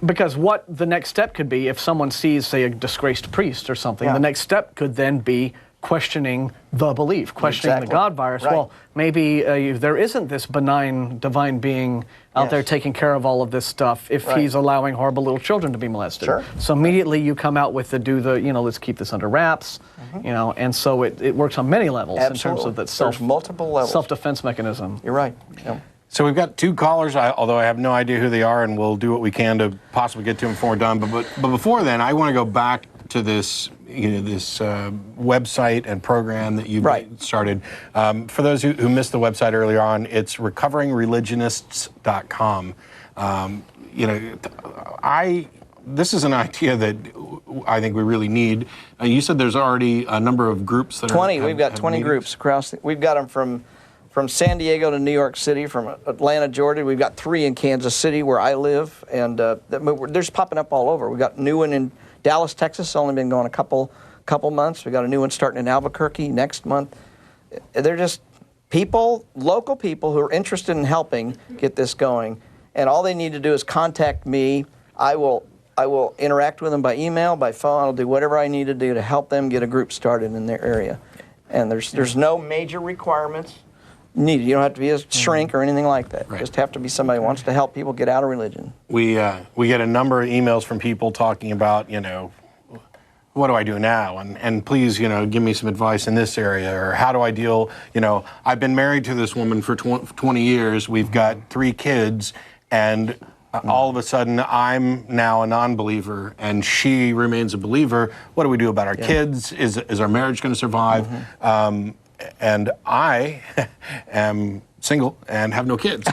because what the next step could be, if someone sees, say, a disgraced priest or something, the next step could then be questioning the belief, questioning the God virus. Right. Well, maybe there isn't this benign divine being out there taking care of all of this stuff if he's allowing horrible little children to be molested. Sure. So immediately you come out with let's keep this under wraps, and so it works on many levels in terms of that multiple levels. Self-defense mechanism. You're right. Yeah. So we've got two callers, although I have no idea who they are, and we'll do what we can to possibly get to them before we're done. But before then, I want to go back to this website and program that you started. For those who missed the website earlier on, it's recoveringreligionists.com. This is an idea that I think we really need. You said there's already a number of groups that 20. We've got 20 groups across. We've got them from San Diego to New York City, from Atlanta, Georgia. We've got 3 in Kansas City, where I live, and they're just popping up all over. We've got a new one in Dallas, Texas. Only been going a couple months. We got a new one starting in Albuquerque next month. They're just local people who are interested in helping get this going, and all they need to do is contact me. I will interact with them by email, by phone. I'll do whatever I need to do to help them get a group started in their area. And there's no major requirements needed. You don't have to be a shrink or anything like that. Just have to be somebody who wants to help people get out of religion. We get a number of emails from people talking about, what do I do now? And please, give me some advice in this area, or how do I deal, I've been married to this woman for 20 years. We've got 3 kids, and all of a sudden I'm now a non-believer and she remains a believer. What do we do about our kids? Is our marriage going to survive? And I am single and have no kids.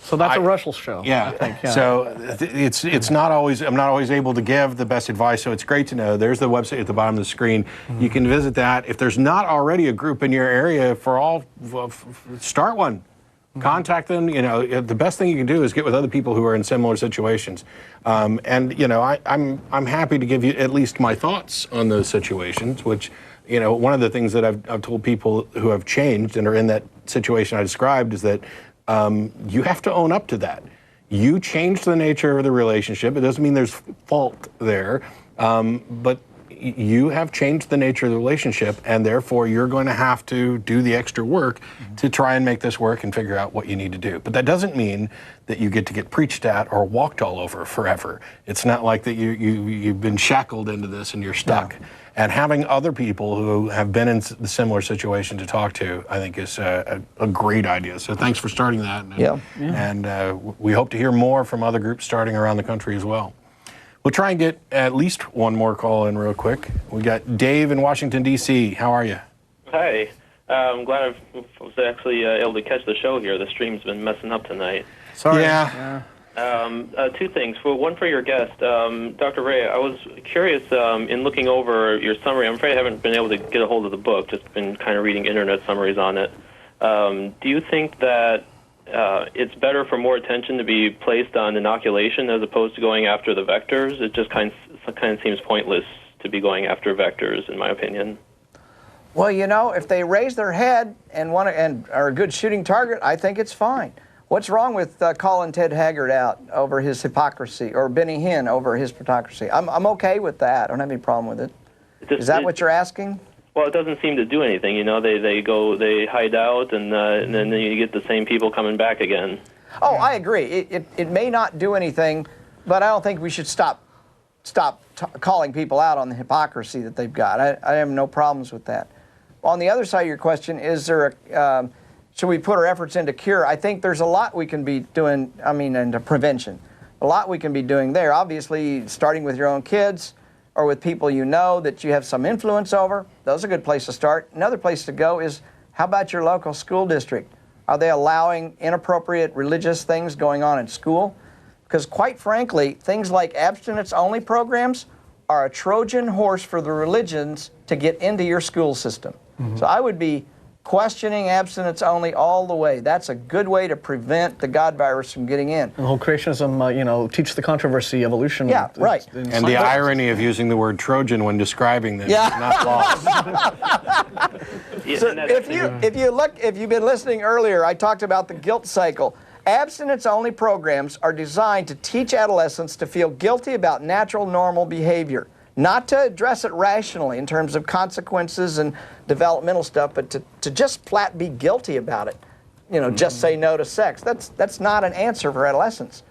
So that's a Russell show. Yeah. I think, yeah. So it's not always, I'm not always able to give the best advice. So it's great to know. There's the website at the bottom of the screen. You can visit that. If there's not already a group in your area start one. Contact them. You know, the best thing you can do is get with other people who are in similar situations. And you know, I'm happy to give you at least my thoughts on those situations. Which, you know, one of the things that I've told people who have changed and are in that situation I described is that you have to own up to that. You changed the nature of the relationship. It doesn't mean there's fault there, but you have changed the nature of the relationship, and therefore you're going to have to do the extra work to try and make this work and figure out what you need to do. But that doesn't mean that you get to get preached at or walked all over forever. It's not like that you've been shackled into this and you're stuck. Yeah. And having other people who have been in the similar situation to talk to, I think, is a great idea. So thanks for starting that. And we hope to hear more from other groups starting around the country as well. We'll try and get at least one more call in real quick. We got Dave in Washington, D.C. How are you? Hi. I'm glad I was actually able to catch the show here. The stream's been messing up tonight. Sorry. Yeah. Two things. One for your guest, Dr. Ray. I was curious in looking over your summary. I'm afraid I haven't been able to get a hold of the book. Just been kind of reading internet summaries on it. Do you think that it's better for more attention to be placed on inoculation as opposed to going after the vectors? It just kind of seems pointless to be going after vectors, in my opinion. Well, you know, if they raise their head and are a good shooting target, I think it's fine. What's wrong with calling Ted Haggard out over his hypocrisy, or Benny Hinn over his hypocrisy? I'm okay with that. I don't have any problem with it. Is that what you're asking? Well, it doesn't seem to do anything. You know, they hide out, and then you get the same people coming back again. Oh, I agree. It may not do anything, but I don't think we should stop calling people out on the hypocrisy that they've got. I have no problems with that. On the other side of your question, is there should we put our efforts into cure? I think there's a lot we can be doing, into prevention. A lot we can be doing there. Obviously, starting with your own kids or with people you know that you have some influence over. Those are a good place to start. Another place to go is, how about your local school district? Are they allowing inappropriate religious things going on in school? Because quite frankly, things like abstinence-only programs are a Trojan horse for the religions to get into your school system. So I would be questioning abstinence only all the way. That's a good way to prevent the God virus from getting in. The whole creationism, teach the controversy, evolution. Yeah, right. And the irony of using the word Trojan when describing them is not lost. So if you've been listening earlier, I talked about the guilt cycle. Abstinence-only programs are designed to teach adolescents to feel guilty about natural, normal behavior. Not to address it rationally in terms of consequences and developmental stuff, but to just flat be guilty about it. Just say no to sex. That's not an answer for adolescents.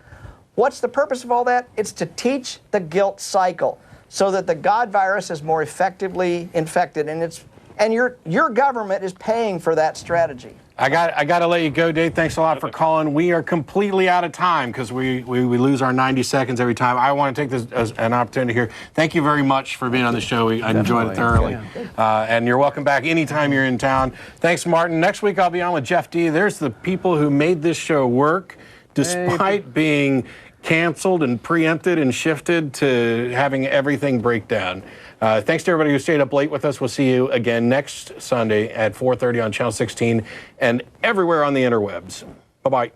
What's the purpose of all that? It's to teach the guilt cycle so that the God virus is more effectively infected, and your government is paying for that strategy. I got to let you go, Dave. Thanks a lot for calling. We are completely out of time because we lose our 90 seconds every time. I want to take this as an opportunity here. Thank you very much for being on the show. I enjoyed it thoroughly. And you're welcome back anytime you're in town. Thanks, Martin. Next week I'll be on with Jeff D. There's the people who made this show work despite being canceled and preempted and shifted to having everything break down. Thanks to everybody who stayed up late with us. We'll see you again next Sunday at 4:30 on Channel 16 and everywhere on the interwebs. Bye-bye.